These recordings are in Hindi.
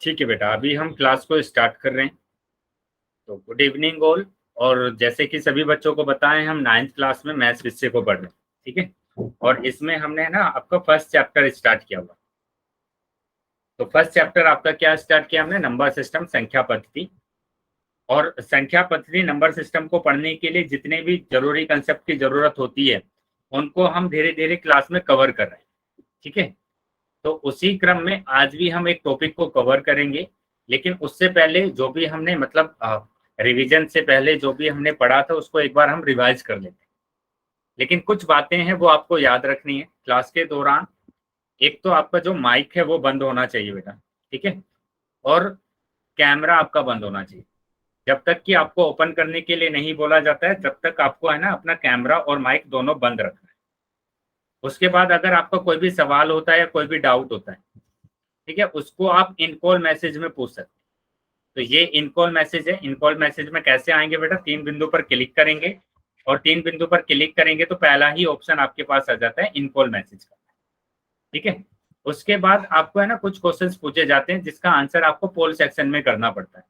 ठीक है बेटा, अभी हम क्लास को स्टार्ट कर रहे हैं। तो गुड इवनिंग ऑल। और जैसे कि सभी बच्चों को बताएं, हम 9th क्लास में मैथ्स विषय को पढ़ रहे हैं। ठीक है, और इसमें हमने ना आपका फर्स्ट चैप्टर स्टार्ट किया हुआ। तो फर्स्ट चैप्टर आपका क्या स्टार्ट किया हमने? नंबर सिस्टम, संख्या पद्धति। और संख्या पद्धति नंबर सिस्टम को पढ़ने के लिए जितने भी जरूरी कंसेप्ट की जरूरत होती है उनको हम धीरे धीरे क्लास में कवर कर रहे हैं। ठीक है, तो उसी क्रम में आज भी हम एक टॉपिक को कवर करेंगे। लेकिन उससे पहले जो भी हमने मतलब रिवीजन से पहले जो भी हमने पढ़ा था उसको एक बार हम रिवाइज कर लेते हैं। लेकिन कुछ बातें हैं वो आपको याद रखनी है क्लास के दौरान। एक तो आपका जो माइक है वो बंद होना चाहिए बेटा। ठीक है, और कैमरा आपका बंद होना चाहिए। जब तक कि आपको ओपन करने के लिए नहीं बोला जाता है तब तक आपको है ना अपना कैमरा और माइक दोनों बंद रखना है। उसके बाद अगर आपका कोई भी सवाल होता है या कोई भी डाउट होता है, ठीक है, उसको आप इन कॉल मैसेज में पूछ सकते हैं। तो ये इन कॉल मैसेज है। इन कॉल मैसेज में कैसे आएंगे बेटा? 3 बिंदु पर क्लिक करेंगे और 3 बिंदु पर क्लिक करेंगे तो पहला ही ऑप्शन आपके पास आ जाता है इन कॉल मैसेज का। ठीक है, उसके बाद आपको है ना कुछ क्वेश्चंस पूछे जाते हैं जिसका आंसर आपको पोल सेक्शन में करना पड़ता है।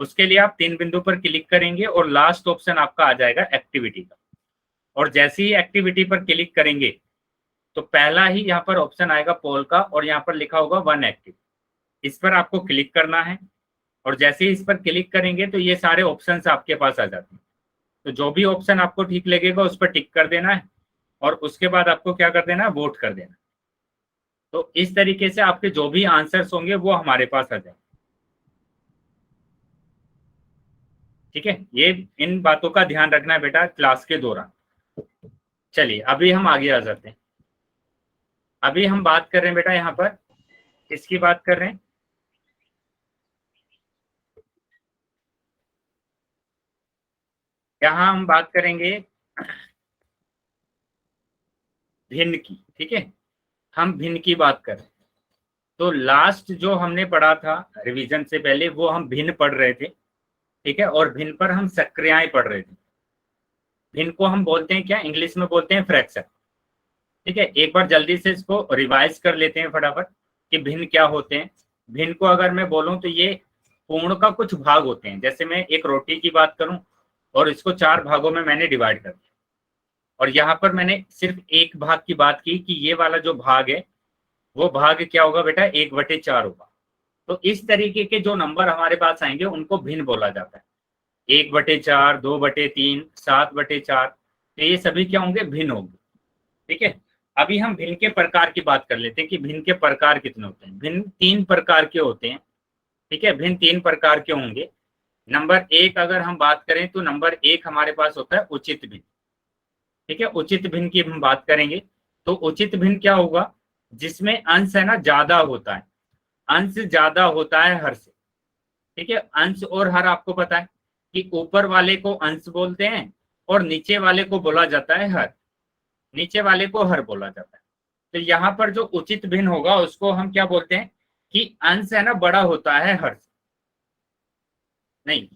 उसके लिए आप 3 बिंदु पर क्लिक करेंगे और लास्ट ऑप्शन आपका आ जाएगा एक्टिविटी का। और जैसे ही एक्टिविटी पर क्लिक करेंगे तो पहला ही यहाँ पर ऑप्शन आएगा पोल का और यहाँ पर लिखा होगा 1 एक्टिव। इस पर आपको क्लिक करना है और जैसे ही इस पर क्लिक करेंगे तो ये सारे ऑप्शंस आपके पास आ जाते हैं। तो जो भी ऑप्शन आपको ठीक लगेगा उस पर टिक कर देना है और उसके बाद आपको क्या कर देना है? वोट कर देना। तो इस तरीके से आपके जो भी आंसर्स होंगे वो हमारे पास आ जाएंगे। ठीक है, ये इन बातों का ध्यान रखना है बेटा क्लास के दौरान। चलिए अभी हम आगे आ जाते हैं। अभी हम बात कर रहे हैं बेटा यहाँ पर किसकी बात कर रहे हैं? यहाँ हम बात करेंगे भिन्न की। ठीक है, हम भिन्न की बात कर रहे हैं। तो लास्ट जो हमने पढ़ा था रिवीजन से पहले वो हम भिन्न पढ़ रहे थे। ठीक है, और भिन्न पर हम सक्रियाएं पढ़ रहे थे। भिन्न को हम बोलते हैं क्या? इंग्लिश में बोलते हैं फ्रैक्शन। ठीक है, एक बार जल्दी से इसको रिवाइज कर लेते हैं फटाफट कि भिन्न क्या होते हैं। भिन्न को अगर मैं बोलूं तो ये पूर्ण का कुछ भाग होते हैं। जैसे मैं एक रोटी की बात करूं और इसको 4 भागों में मैंने डिवाइड कर दिया और यहाँ पर मैंने सिर्फ एक भाग की बात की कि ये वाला जो भाग है वो भाग क्या होगा बेटा? 1/4 होगा। तो इस तरीके के जो नंबर हमारे पास आएंगे उनको भिन्न बोला जाता है। 1/4, 2/3, 7/4, तो ये सभी क्या होंगे? भिन्न होंगे। ठीक है, अभी हम भिन्न के प्रकार की बात कर लेते हैं कि भिन्न के प्रकार कितने होते हैं। भिन्न 3 प्रकार के होते हैं। ठीक है, भिन्न 3 प्रकार के होंगे। नंबर 1 अगर हम बात करें तो नंबर 1 हमारे पास होता है उचित भिन्न। ठीक है, उचित भिन्न की हम बात करेंगे तो उचित भिन्न क्या होगा? जिसमें अंश है ना ज्यादा होता है। अंश ज्यादा होता है हर से। ठीक है, अंश और हर आपको पता है कि ऊपर वाले को अंश बोलते हैं और नीचे वाले को बोला जाता है हर। नीचे वाले को हर बोला जाता है। तो यहाँ पर जो उचित भिन्न होगा उसको हम क्या बोलते हैं कि अंश है ना बड़ा होता है हर से। नहीं,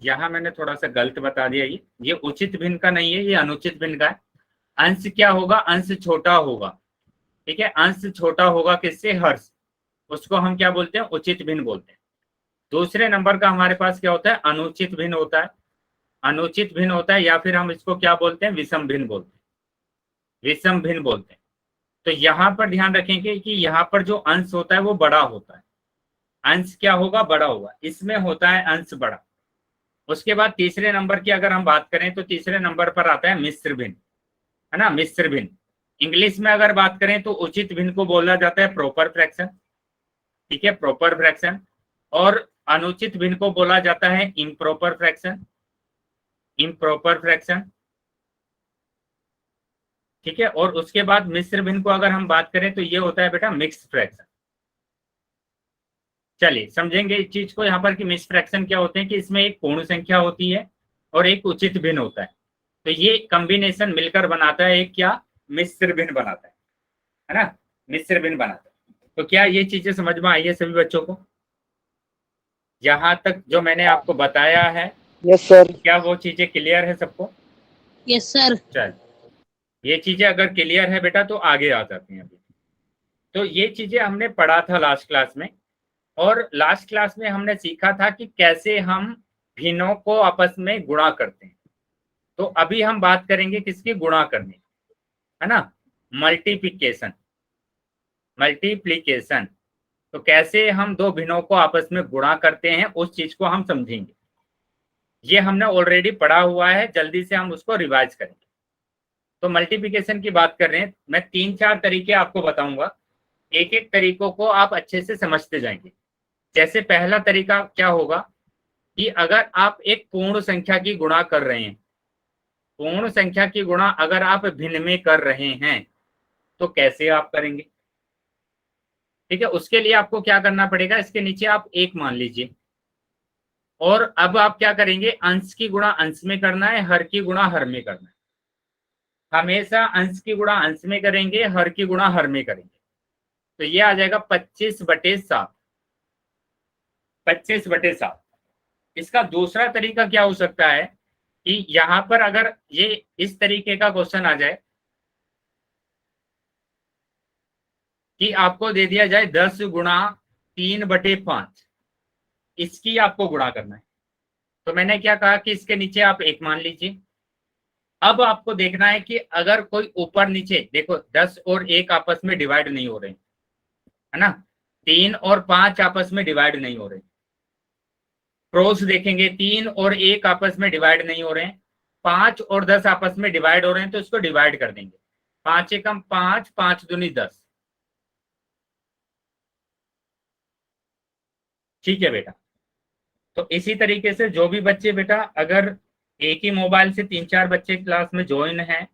यहाँ मैंने थोड़ा सा गलत बता दिया। ये उचित भिन्न का नहीं है, ये अनुचित भिन्न का है। अंश क्या होगा? अंश छोटा होगा। ठीक है, अंश छोटा होगा किससे? हर से। उसको हम क्या बोलते हैं? उचित भिन्न बोलते हैं। दूसरे नंबर का हमारे पास क्या होता है? अनुचित भिन्न होता है। अनुचित भिन्न होता है या फिर हम इसको क्या बोलते हैं? विषम भिन्न बोलते हैं। विषम भिन्न बोलते हैं। तो यहाँ पर ध्यान रखेंगे कि यहाँ पर जो अंश होता है वो बड़ा होता है। अंश क्या होगा? बड़ा होगा। इसमें होता है अंश बड़ा। उसके बाद तीसरे नंबर की अगर हम बात करें तो तीसरे नंबर पर आता है मिश्र भिन्न, है ना? मिश्र भिन्न। इंग्लिश में अगर बात करें तो उचित भिन्न को बोला जाता है प्रॉपर फ्रैक्शन। ठीक है, प्रॉपर फ्रैक्शन। और अनुचित भिन्न को बोला जाता है इम्प्रॉपर फ्रैक्शन। Improper fraction. ठीक है, और उसके बाद मिश्र भिन्न को अगर हम बात करें तो ये होता है बेटा मिक्स फ्रैक्शन। चलिए समझेंगे इस चीज को यहाँ पर कि मिक्स फ्रैक्शन क्या होते हैं कि इसमें एक पूर्ण संख्या होती है और एक उचित भिन्न होता है। तो ये कॉम्बिनेशन मिलकर बनाता है एक क्या? मिश्र भिन्न बनाता है ना? मिश्र भिन्न बनाता है। तो क्या ये चीजें समझ में आई है सभी बच्चों को? यहाँ तक जो मैंने आपको बताया है, यस सर। क्या वो चीजें क्लियर है सबको? Yes sir. चल, ये चीजें अगर क्लियर है बेटा तो आगे आ जाती हैं अभी। तो ये चीजें हमने पढ़ा था लास्ट क्लास में, और लास्ट क्लास में हमने सीखा था कि कैसे हम भिन्नों को आपस में गुणा करते हैं। तो अभी हम बात करेंगे किसकी गुणा करने, है ना, मल्टीप्लिकेशन, मल्टीप्लिकेशन। तो कैसे हम दो भिन्नों को आपस में गुणा करते हैं उस चीज को हम समझेंगे। ये हमने ऑलरेडी पढ़ा हुआ है, जल्दी से हम उसको रिवाइज करेंगे। तो मल्टीप्लिकेशन की बात कर रहे हैं, मैं 3-4 तरीके आपको बताऊंगा, एक एक तरीकों को आप अच्छे से समझते जाएंगे। जैसे पहला तरीका क्या होगा कि अगर आप एक पूर्ण संख्या की गुणा कर रहे हैं, पूर्ण संख्या की गुणा अगर आप भिन्न में कर रहे हैं तो कैसे आप करेंगे। ठीक है, उसके लिए आपको क्या करना पड़ेगा, इसके नीचे आप एक मान लीजिए, और अब आप क्या करेंगे, अंश की गुणा अंश में करना है, हर की गुणा हर में करना है। हमेशा अंश की गुणा अंश में करेंगे, हर की गुणा हर में करेंगे। तो ये आ जाएगा 25/7, 25/7। इसका दूसरा तरीका क्या हो सकता है कि यहां पर अगर ये इस तरीके का क्वेश्चन आ जाए कि आपको दे दिया जाए 10×3/5, इसकी आपको गुणा करना है। तो मैंने क्या कहा कि इसके नीचे आप एक मान लीजिए। अब आपको देखना है कि अगर कोई ऊपर नीचे, देखो 10 और 1 आपस में डिवाइड नहीं हो रहे, है ना, 3 और 5 आपस में डिवाइड नहीं हो रहे। क्रॉस देखेंगे, 3 और 1 आपस में डिवाइड नहीं हो रहे हैं, 5 और 10 आपस में डिवाइड हो रहे हैं, तो इसको डिवाइड कर देंगे। 5 एकम 5, 5 दूनी 10। ठीक है बेटा। तो इसी तरीके से जो भी बच्चे बेटा अगर एक ही मोबाइल से 3-4 बच्चे क्लास में ज्वाइन हैं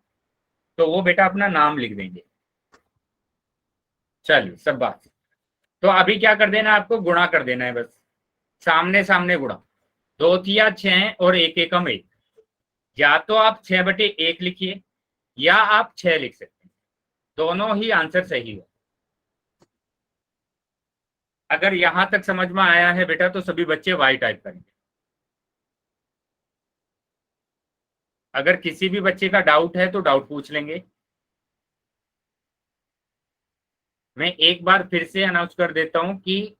तो वो बेटा अपना नाम लिख देंगे। चलिए सब बात। तो अभी क्या कर देना है, आपको गुणा कर देना है, बस सामने सामने गुणा। 2 तिया 6 और 1 एकम 1। या तो आप 6/1 लिखिए या आप 6 लिख सकते हैं, दोनों ही आंसर सही हो। अगर यहां तक समझ में आया है बेटा तो सभी बच्चे वाई टाइप करेंगे। अगर किसी भी बच्चे का डाउट है तो डाउट पूछ लेंगे। मैं एक बार फिर से अनाउंस कर देता हूं कि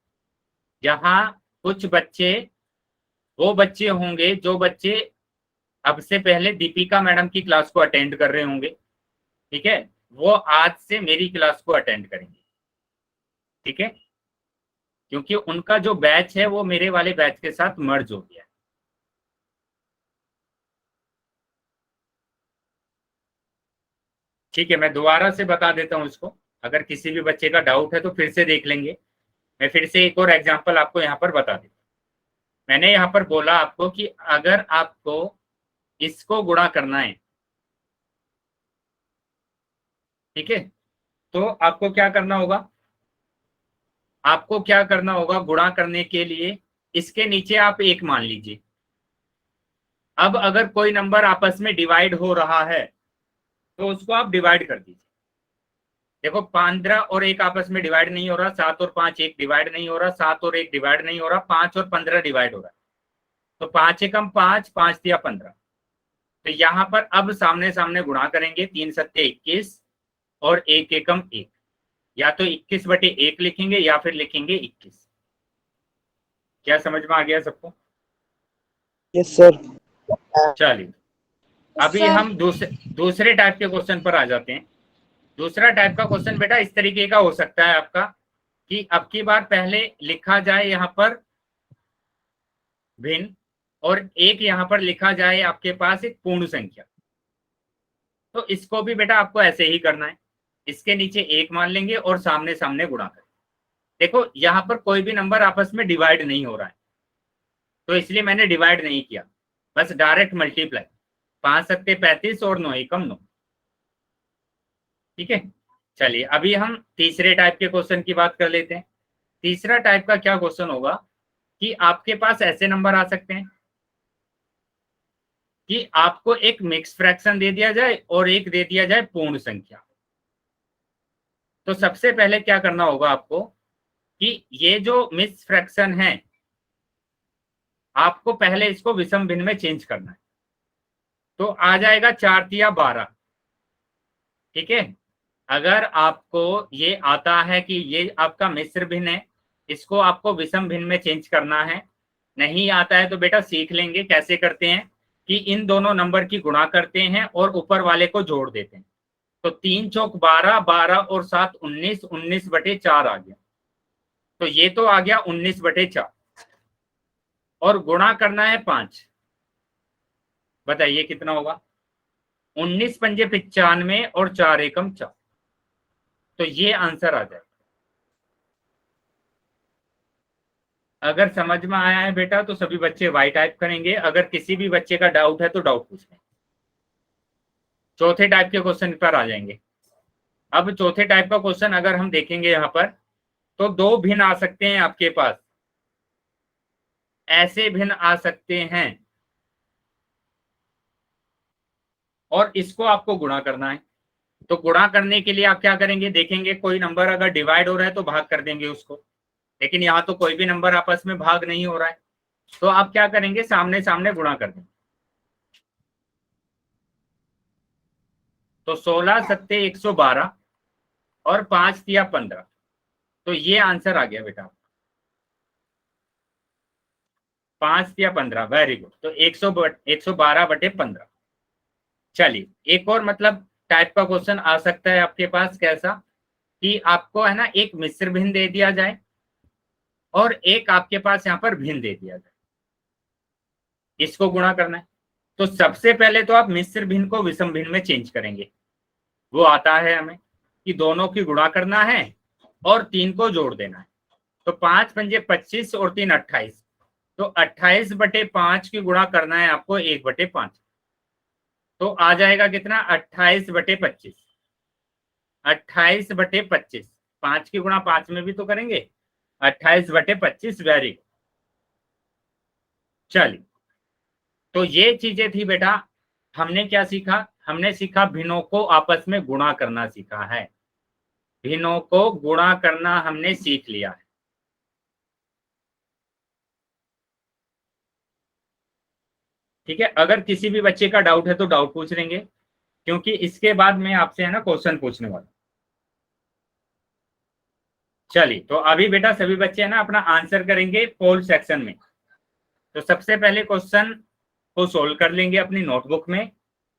यहाँ कुछ बच्चे वो बच्चे होंगे जो बच्चे अब से पहले दीपिका मैडम की क्लास को अटेंड कर रहे होंगे, ठीक है, वो आज से मेरी क्लास को अटेंड करेंगे। ठीक है, क्योंकि उनका जो बैच है वो मेरे वाले बैच के साथ मर्ज हो गया है। ठीक है, मैं दोबारा से बता देता हूँ इसको, अगर किसी भी बच्चे का डाउट है तो फिर से देख लेंगे। मैं फिर से एक और एग्जांपल आपको यहाँ पर बता देता हूँ। मैंने यहाँ पर बोला आपको कि अगर आपको इसको गुणा करना है, ठीक है, तो आपको क्या करना होगा, आपको क्या करना होगा गुणा करने के लिए, इसके नीचे आप एक मान लीजिए। अब अगर कोई नंबर आपस में डिवाइड हो रहा है तो उसको आप डिवाइड कर दीजिए। देखो 15 और 1 आपस में डिवाइड नहीं हो रहा, 7 और 5 1 डिवाइड नहीं हो रहा, 7 और 1 डिवाइड नहीं हो रहा, 5 और 15 डिवाइड हो रहा है। तो 5 एकम 5, 5 तिया 15। तो यहाँ पर अब सामने सामने गुणा करेंगे, 3×7 = 21 और 1 एकम 1। या तो 21/1 लिखेंगे या फिर लिखेंगे 21। क्या समझ में आ गया सबको? Yes sir. चलिए अभी हम दूसरे टाइप के क्वेश्चन पर आ जाते हैं। दूसरा टाइप का क्वेश्चन बेटा इस तरीके का हो सकता है आपका कि अब की बार पहले लिखा जाए यहाँ पर भिन्न, और एक यहाँ पर लिखा जाए आपके पास एक पूर्ण संख्या। तो इसको भी बेटा आपको ऐसे ही करना है, इसके नीचे एक मान लेंगे और सामने सामने गुणा करें। देखो यहाँ पर कोई भी नंबर आपस में डिवाइड नहीं हो रहा है, तो इसलिए मैंने डिवाइड नहीं किया, बस डायरेक्ट मल्टीप्लाई। 5×7 = 35 और 9 एकम 9। ठीक है, चलिए अभी हम तीसरे टाइप के क्वेश्चन की बात कर लेते हैं। तीसरा टाइप का क्या क्वेश्चन होगा कि आपके पास ऐसे नंबर आ सकते हैं कि आपको एक मिक्स फ्रैक्शन दे दिया जाए और एक दे दिया जाए पूर्ण संख्या। तो सबसे पहले क्या करना होगा आपको कि ये जो मिक्स फ्रैक्शन है आपको पहले इसको विषम भिन्न में चेंज करना है। तो आ जाएगा 4 तिया 12। ठीक है, अगर आपको ये आता है कि ये आपका मिश्र भिन्न है, इसको आपको विषम भिन्न में चेंज करना है, नहीं आता है तो बेटा सीख लेंगे कैसे करते हैं कि इन दोनों नंबर की गुणा करते हैं और ऊपर वाले को जोड़ देते हैं। तो 3 चौक 12, 12 और 7 19, 19/4 आ गया। तो ये तो आ गया 19/4 और गुणा करना है 5। बताइए कितना होगा? 19 पंजे 95 और 4 एकम 4। तो ये आंसर आ जाए। अगर समझ में आया है बेटा तो सभी बच्चे वाई टाइप करेंगे। अगर किसी भी बच्चे का डाउट है तो डाउट पूछ लें। चौथे टाइप के क्वेश्चन पर आ जाएंगे। अब चौथे टाइप का क्वेश्चन अगर हम देखेंगे यहां पर, तो दो भिन्न आ सकते हैं आपके पास, ऐसे भिन्न आ सकते हैं और इसको आपको गुणा करना है। तो गुणा करने के लिए आप क्या करेंगे, देखेंगे कोई नंबर अगर डिवाइड हो रहा है तो भाग कर देंगे उसको, लेकिन यहाँ तो कोई भी नंबर आपस में भाग नहीं हो रहा है, तो आप क्या करेंगे, सामने सामने गुणा कर देंगे। तो 16 सत्ते 112 और 5 तिया 15। तो ये आंसर आ गया बेटा, 5 तिया 15। Very good. तो 112/15। चलिए एक और मतलब टाइप का क्वेश्चन आ सकता है आपके पास, कैसा कि आपको है ना एक मिश्र भिन्न दे दिया जाए और एक आपके पास यहाँ पर भिन्न दे दिया जाए, इसको गुणा करना है। तो सबसे पहले तो आप मिश्र भिन्न को विषम भिन्न में चेंज करेंगे। वो आता है हमें कि दोनों की गुणा करना है और 3 को जोड़ देना है। तो 5 पंजे 25 और 3 28। तो 28/5 की गुणा करना है आपको 1/5। तो आ जाएगा कितना, 28/25। 28/25, 5 की गुणा 5 में भी तो करेंगे, 28/25। वेरी। चलिए, तो ये चीजें थी बेटा। हमने क्या सीखा, हमने सीखा भिन्नों को आपस में गुणा करना सीखा है। भिन्नों को गुणा करना हमने सीख लिया है। ठीक है, अगर किसी भी बच्चे का डाउट है तो डाउट पूछ लेंगे, क्योंकि इसके बाद मैं आपसे है ना क्वेश्चन पूछने वाला। चलिए, तो अभी बेटा सभी बच्चे है ना अपना आंसर करेंगे पोल सेक्शन में। तो सबसे पहले क्वेश्चन को सोल्व कर लेंगे अपनी नोटबुक में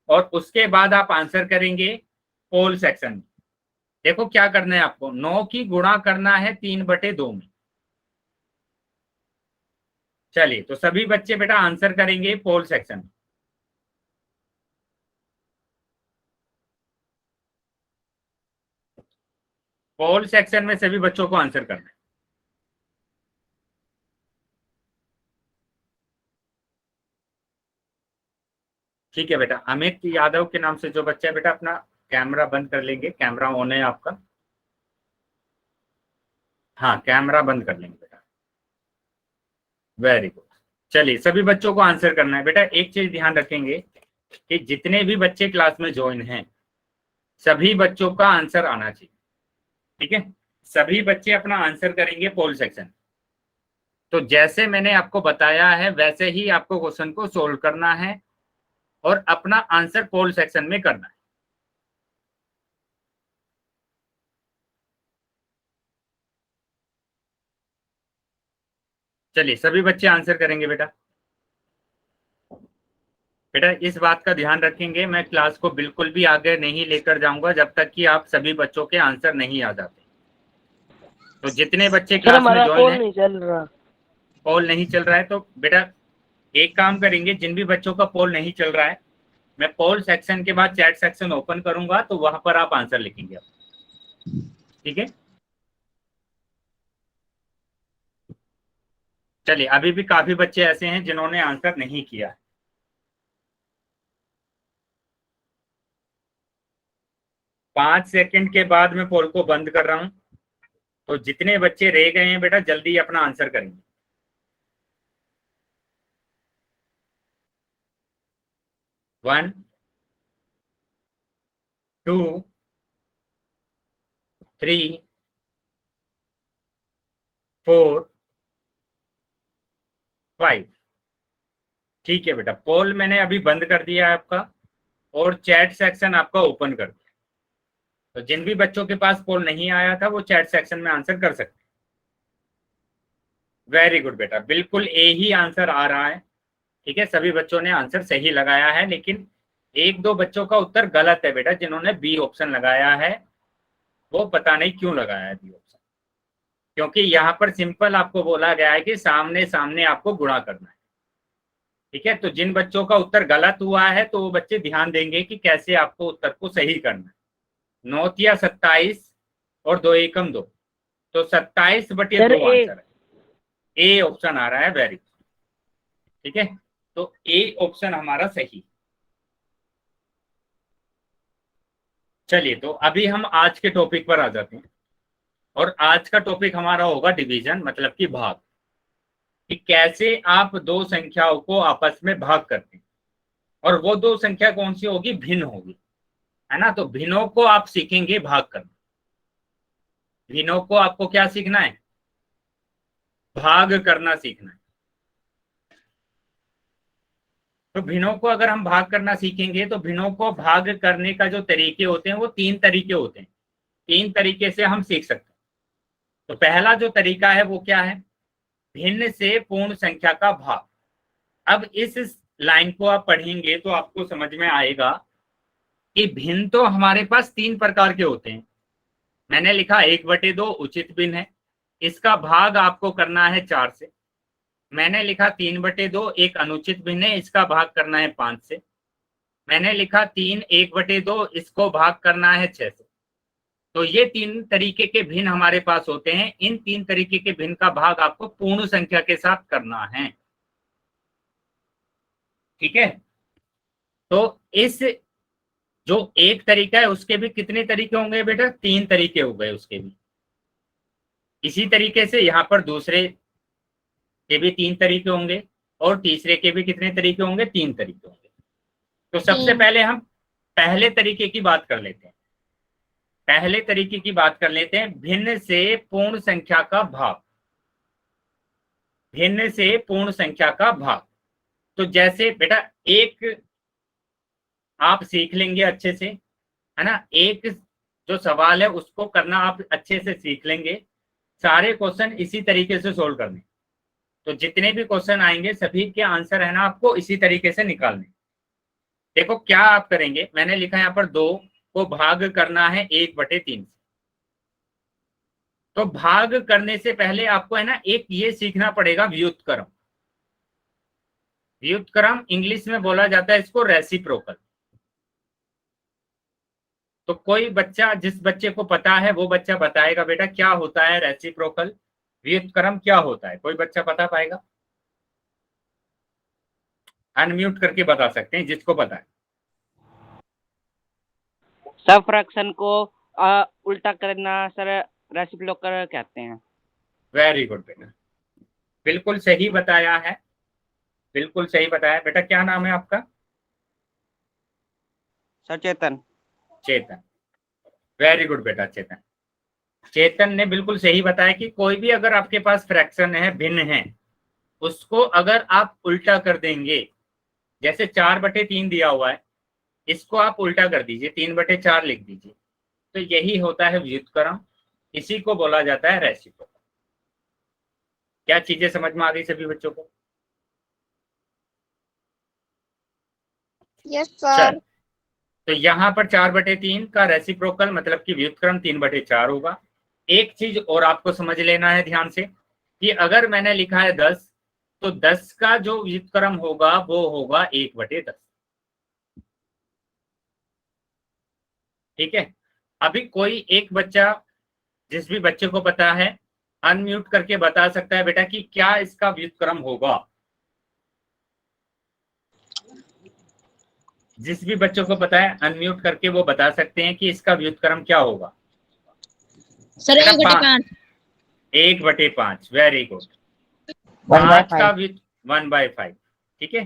और उसके बाद आप आंसर करेंगे पोल सेक्शन में। देखो क्या करना है आपको, 9 की गुणा करना है 3/2 में। चलिए, तो सभी बच्चे बेटा आंसर करेंगे पोल सेक्शन में। पोल सेक्शन में सभी बच्चों को आंसर करना है। ठीक है बेटा, अमित यादव के नाम से जो बच्चा है बेटा, अपना कैमरा बंद कर लेंगे। कैमरा ऑन है आपका? हाँ, कैमरा बंद कर लेंगे बेटा। Very good. चलिए, सभी बच्चों को आंसर करना है बेटा। एक चीज ध्यान रखेंगे कि जितने भी बच्चे क्लास में ज्वाइन हैं, सभी बच्चों का आंसर आना चाहिए। ठीक है, सभी बच्चे अपना आंसर करेंगे पोल सेक्शन। तो जैसे मैंने आपको बताया है वैसे ही आपको क्वेश्चन को सोल्व करना है और अपना आंसर पोल सेक्शन में करना है। चलिए, सभी बच्चे आंसर करेंगे बेटा। बेटा इस बात का ध्यान रखेंगे, मैं क्लास को बिल्कुल भी आगे नहीं लेकर जाऊंगा जब तक कि आप सभी बच्चों के आंसर नहीं आ जाते। तो जितने बच्चे सर क्लास में हमारा ज्वाइन कॉल है, नहीं चल रहा। पोल नहीं चल रहा है तो बेटा एक काम करेंगे, जिन भी बच्चों का पोल नहीं चल रहा है, मैं पोल सेक्शन के बाद चैट सेक्शन ओपन करूंगा तो वहां पर आप आंसर लिखेंगे। ठीक है, चलिए, अभी भी काफी बच्चे ऐसे हैं जिन्होंने आंसर नहीं किया। 5 सेकंड के बाद मैं पोल को बंद कर रहा हूं। तो जितने बच्चे रह गए हैं बेटा जल्दी अपना आंसर करेंगे। 1 2 3 4 5। ठीक है बेटा, पोल मैंने अभी बंद कर दिया है आपका और चैट सेक्शन आपका ओपन कर दिया। तो जिन भी बच्चों के पास पोल नहीं आया था वो चैट सेक्शन में आंसर कर सकते। वेरी गुड बेटा, बिल्कुल ए ही आंसर आ रहा है। ठीक है, सभी बच्चों ने आंसर सही लगाया है, लेकिन एक दो बच्चों का उत्तर गलत है बेटा, जिन्होंने बी ऑप्शन लगाया है। वो पता नहीं क्यों लगाया है बी ऑप्शन, क्योंकि यहाँ पर सिंपल आपको बोला गया है कि सामने सामने आपको गुणा करना है। ठीक है, तो जिन बच्चों का उत्तर गलत हुआ है तो वो बच्चे ध्यान देंगे कि कैसे आपको उत्तर को सही करना है। 9 या 27 और 2 एकम 2, तो 27/2 आंसर है। ए ऑप्शन आ रहा है, वेरी। ठीक है, तो ए ऑप्शन हमारा सही। चलिए, तो अभी हम आज के टॉपिक पर आ जाते हैं, और आज का टॉपिक हमारा होगा डिवीजन, मतलब कि भाग, कि कैसे आप दो संख्याओं को आपस में भाग करते हैं। और वो दो संख्या कौन सी होगी? भिन्न होगी, है ना। तो भिन्नों को आप सीखेंगे भाग करना। भिन्नों को आपको क्या सीखना है? भाग करना सीखना है। तो भिन्नों को अगर हम भाग करना सीखेंगे तो भिन्नों को भाग करने का जो तरीके होते हैं वो 3 तरीके होते हैं। 3 तरीके से हम सीख सकते हैं। तो पहला जो तरीका है वो क्या है? भिन्न से पूर्ण संख्या का भाग। अब इस लाइन को आप पढ़ेंगे तो आपको समझ में आएगा कि भिन्न तो हमारे पास 3 प्रकार के होते हैं। मैंने लिखा 1/2 उचित भिन्न है, इसका भाग आपको करना है 4 से। मैंने लिखा 3/2 एक अनुचित भिन्न है, इसका भाग करना है 5 से। मैंने लिखा 3 1/2, इसको भाग करना है 6 से। तो ये 3 तरीके के भिन्न हमारे पास होते हैं। इन 3 तरीके के भिन्न का भाग आपको पूर्ण संख्या के साथ करना है। ठीक है, तो इस जो एक तरीका है उसके भी कितने तरीके होंगे बेटा? 3 तरीके हो गए उसके भी। इसी तरीके से यहाँ पर दूसरे के भी 3 तरीके होंगे, और तीसरे के भी कितने तरीके होंगे? 3 तरीके होंगे। तो सबसे पहले हम पहले तरीके की बात कर लेते हैं। पहले तरीके की बात कर लेते हैं, भिन्न से पूर्ण संख्या का भाग। भिन्न से पूर्ण संख्या का भाग, तो जैसे बेटा एक आप सीख लेंगे अच्छे से, है ना। एक जो सवाल है उसको करना आप अच्छे से सीख लेंगे, सारे क्वेश्चन इसी तरीके से सोल्व करने। तो जितने भी क्वेश्चन आएंगे सभी के आंसर है ना आपको इसी तरीके से निकालने। देखो क्या आप करेंगे, मैंने लिखा यहाँ पर 2 को भाग करना है 1/3 से। तो भाग करने से पहले आपको है ना एक ये सीखना पड़ेगा, व्युत्क्रम। व्युत्क्रम इंग्लिश में बोला जाता है इसको रेसिप्रोकल। तो कोई बच्चा, जिस बच्चे को पता है वो बच्चा बताएगा बेटा क्या होता है रेसिप्रोकल, व्युत्क्रम क्या होता है। कोई बच्चा बता पाएगा? अनम्यूट करके बता सकते हैं जिसको पता है। सब फ्रैक्शन को उल्टा करना सर रेसिप्रोकल कहते हैं। वेरी गुड बेटा, बिल्कुल सही बताया है, बिल्कुल सही बताया। बेटा क्या नाम है आपका? सर चेतन। चेतन, वेरी गुड बेटा चेतन। चेतन ने बिल्कुल सही बताया कि कोई भी अगर आपके पास फ्रैक्शन है, भिन्न है, उसको अगर आप उल्टा कर देंगे, जैसे 4/3 दिया हुआ है, इसको आप उल्टा कर दीजिए, 3/4 लिख दीजिए, तो यही होता है व्युत्क्रम। इसी को बोला जाता है रेसिप्रोकल। क्या चीजें समझ में आ गई सभी बच्चों को? Yes sir. तो यहाँ पर 4/3 का रेसिप्रोकल मतलब कि व्युत्क्रम 3/4 होगा। एक चीज और आपको समझ लेना है ध्यान से, कि अगर मैंने लिखा है 10, तो 10 का जो व्युत्क्रम होगा वो होगा 1/10। ठीक है, अभी कोई एक बच्चा, जिस भी बच्चे को पता है, अनम्यूट करके बता सकता है बेटा कि क्या इसका व्युत्क्रम होगा। जिस भी बच्चों को पता है अनम्यूट करके वो बता सकते हैं कि इसका व्युत्क्रम क्या होगा। सर 1/5। 1/5, very good. 5 का 1/5। ठीक है,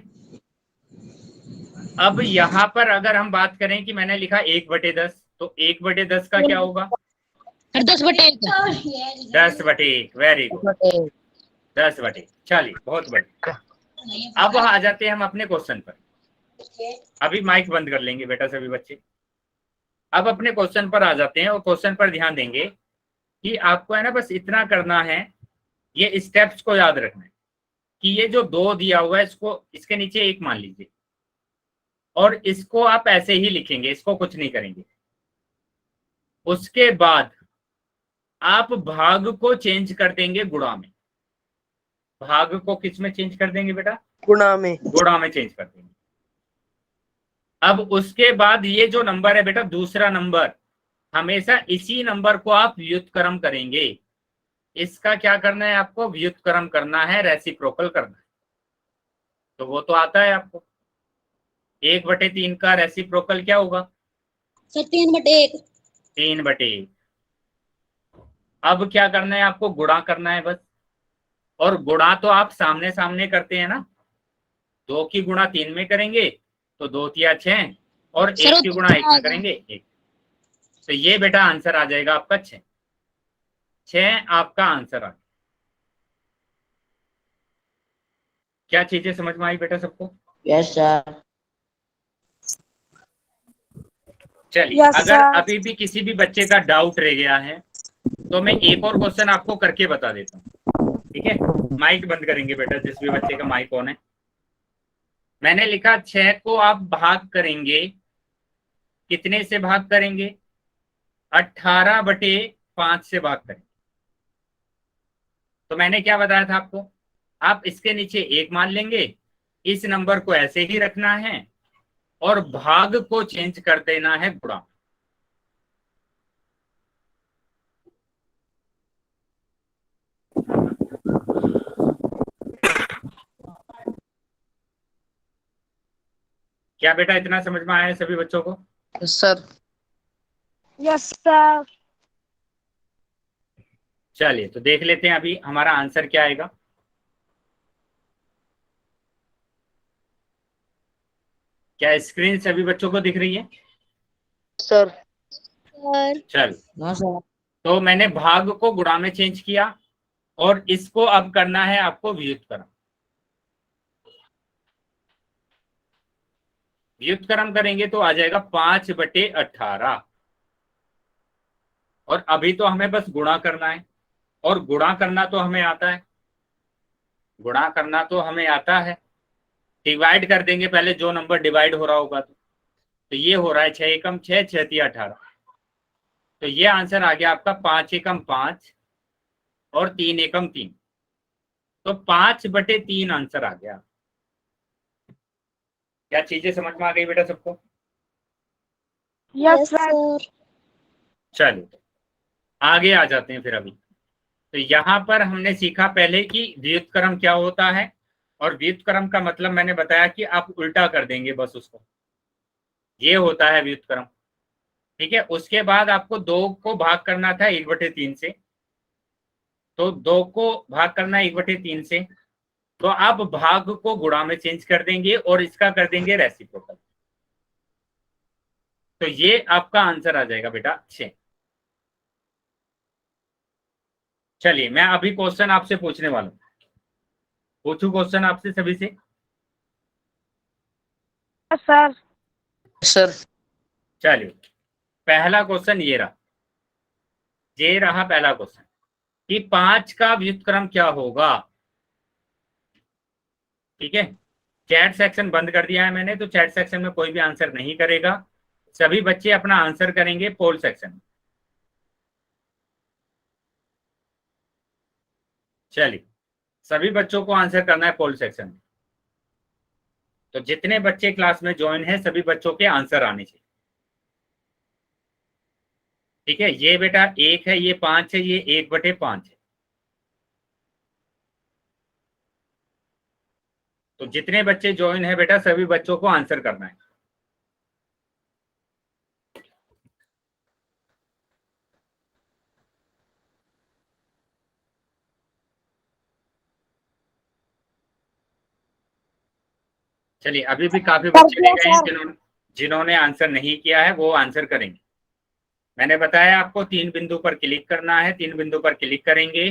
अब यहाँ पर अगर हम बात करें कि मैंने लिखा 1/10, तो 1/10 का क्या होगा? 10/1। 10/1, वेरी गुड, 10/1। चलिए, बहुत बढ़िया। अब आ जाते हैं हम अपने क्वेश्चन पर। अभी माइक बंद कर लेंगे बेटा सभी बच्चे। अब अपने क्वेश्चन पर आ जाते हैं और क्वेश्चन पर ध्यान देंगे कि आपको है ना बस इतना करना है, ये स्टेप्स को याद रखना है कि ये जो 2 दिया हुआ है इसको इसके नीचे 1 मान लीजिए और इसको आप ऐसे ही लिखेंगे, इसको कुछ नहीं करेंगे। उसके बाद आप भाग को चेंज कर देंगे गुणा में। भाग को किस में चेंज कर देंगे बेटा? गुणा में। गुणा में चेंज कर देंगे। अब उसके बाद ये जो नंबर है बेटा, दूसरा नंबर, हमेशा इसी नंबर को आप व्युत्क्रम करेंगे। इसका क्या करना है आपको? व्युत्क्रम करना है, रेसिप्रोकल करना है। तो वो तो आता है आपको। 1/3 का रेसिप्रोकल क्या होगा? सर 3/1। 3/1। अब क्या करना है आपको? गुणा करना है बस। और गुणा तो आप सामने सामने करते हैं ना, 2 की गुणा 3 में करेंगे तो 2 तिया 6 और 1 की गुणा 1 में करेंगे 1। तो ये बेटा आंसर आ जाएगा आपका 6। 6 आपका आंसर आ गया। क्या चीजें समझ में आई बेटा सबको? Yes sir. चलिए, अगर अभी भी किसी भी बच्चे का डाउट रह गया है तो मैं एक और क्वेश्चन आपको करके बता देता हूँ, ठीक है? माइक बंद करेंगे बेटा जिस भी बच्चे का माइक ऑन है। मैंने लिखा 6 को आप भाग करेंगे, कितने से भाग करेंगे? 18/5 से भाग करेंगे। तो मैंने क्या बताया था आपको? आप इसके नीचे 1 मान लेंगे, इस नंबर को ऐसे ही रखना है और भाग को चेंज कर देना है गुणा। क्या बेटा इतना समझ में आया है सभी बच्चों को? Yes sir. Yes sir. चलिए तो देख लेते हैं अभी हमारा आंसर क्या आएगा। क्या स्क्रीन सभी बच्चों को दिख रही है? सर। सर चल, नो सर। तो मैंने भाग को गुणा में चेंज किया और इसको अब करना है आपको व्युत्क्रम। व्युत्क्रम करेंगे तो आ जाएगा 5/18। और अभी तो हमें बस गुणा करना है, और गुणा करना तो हमें आता है, गुणा करना तो हमें आता है। डिवाइड कर देंगे पहले, जो नंबर डिवाइड हो रहा होगा। तो ये हो रहा है 6 एकम 6, 6 तिया 18। तो ये आंसर आ गया आपका 5 एकम 5 और 3 एकम 3। तो 5/3 आंसर आ गया। क्या चीजें समझ में आ गई बेटा सबको? Yes sir. चलिए आगे आ जाते हैं फिर अभी। तो यहाँ पर हमने सीखा पहले कि व्युत्क्रम क्या होता है, और व्युत्क्रम का मतलब मैंने बताया कि आप उल्टा कर देंगे बस उसको, ये होता है व्युत्क्रम, ठीक है? उसके बाद आपको 2 को भाग करना था 1/3 से, तो 2 को भाग करना है 1/3 से, तो आप भाग को गुणा में चेंज कर देंगे और इसका कर देंगे रेसिप्रोकल। तो ये आपका आंसर आ जाएगा बेटा 6। चलिए मैं अभी क्वेश्चन आपसे पूछने वाला हूँ, पूछूं क्वेश्चन आपसे सभी से? Yes sir. सर। चलिए पहला क्वेश्चन ये रहा, पहला क्वेश्चन कि 5 का व्युत्क्रम क्या होगा, ठीक है? चैट सेक्शन बंद कर दिया है मैंने, तो चैट सेक्शन में कोई भी आंसर नहीं करेगा, सभी बच्चे अपना आंसर करेंगे पोल सेक्शन में। चलिए सभी बच्चों को आंसर करना है पोल सेक्शन में। तो जितने बच्चे क्लास में ज्वाइन है सभी बच्चों के आंसर आने चाहिए, ठीक है? ये बेटा 1 है, ये 5 है, ये 1/5 है। तो जितने बच्चे ज्वाइन है बेटा सभी बच्चों को आंसर करना है। चलिए अभी भी काफी बच्चे रह गए हैं जिन्होंने आंसर नहीं किया है, वो आंसर करेंगे। मैंने बताया आपको 3 बिंदु पर क्लिक करना है, 3 बिंदु पर क्लिक करेंगे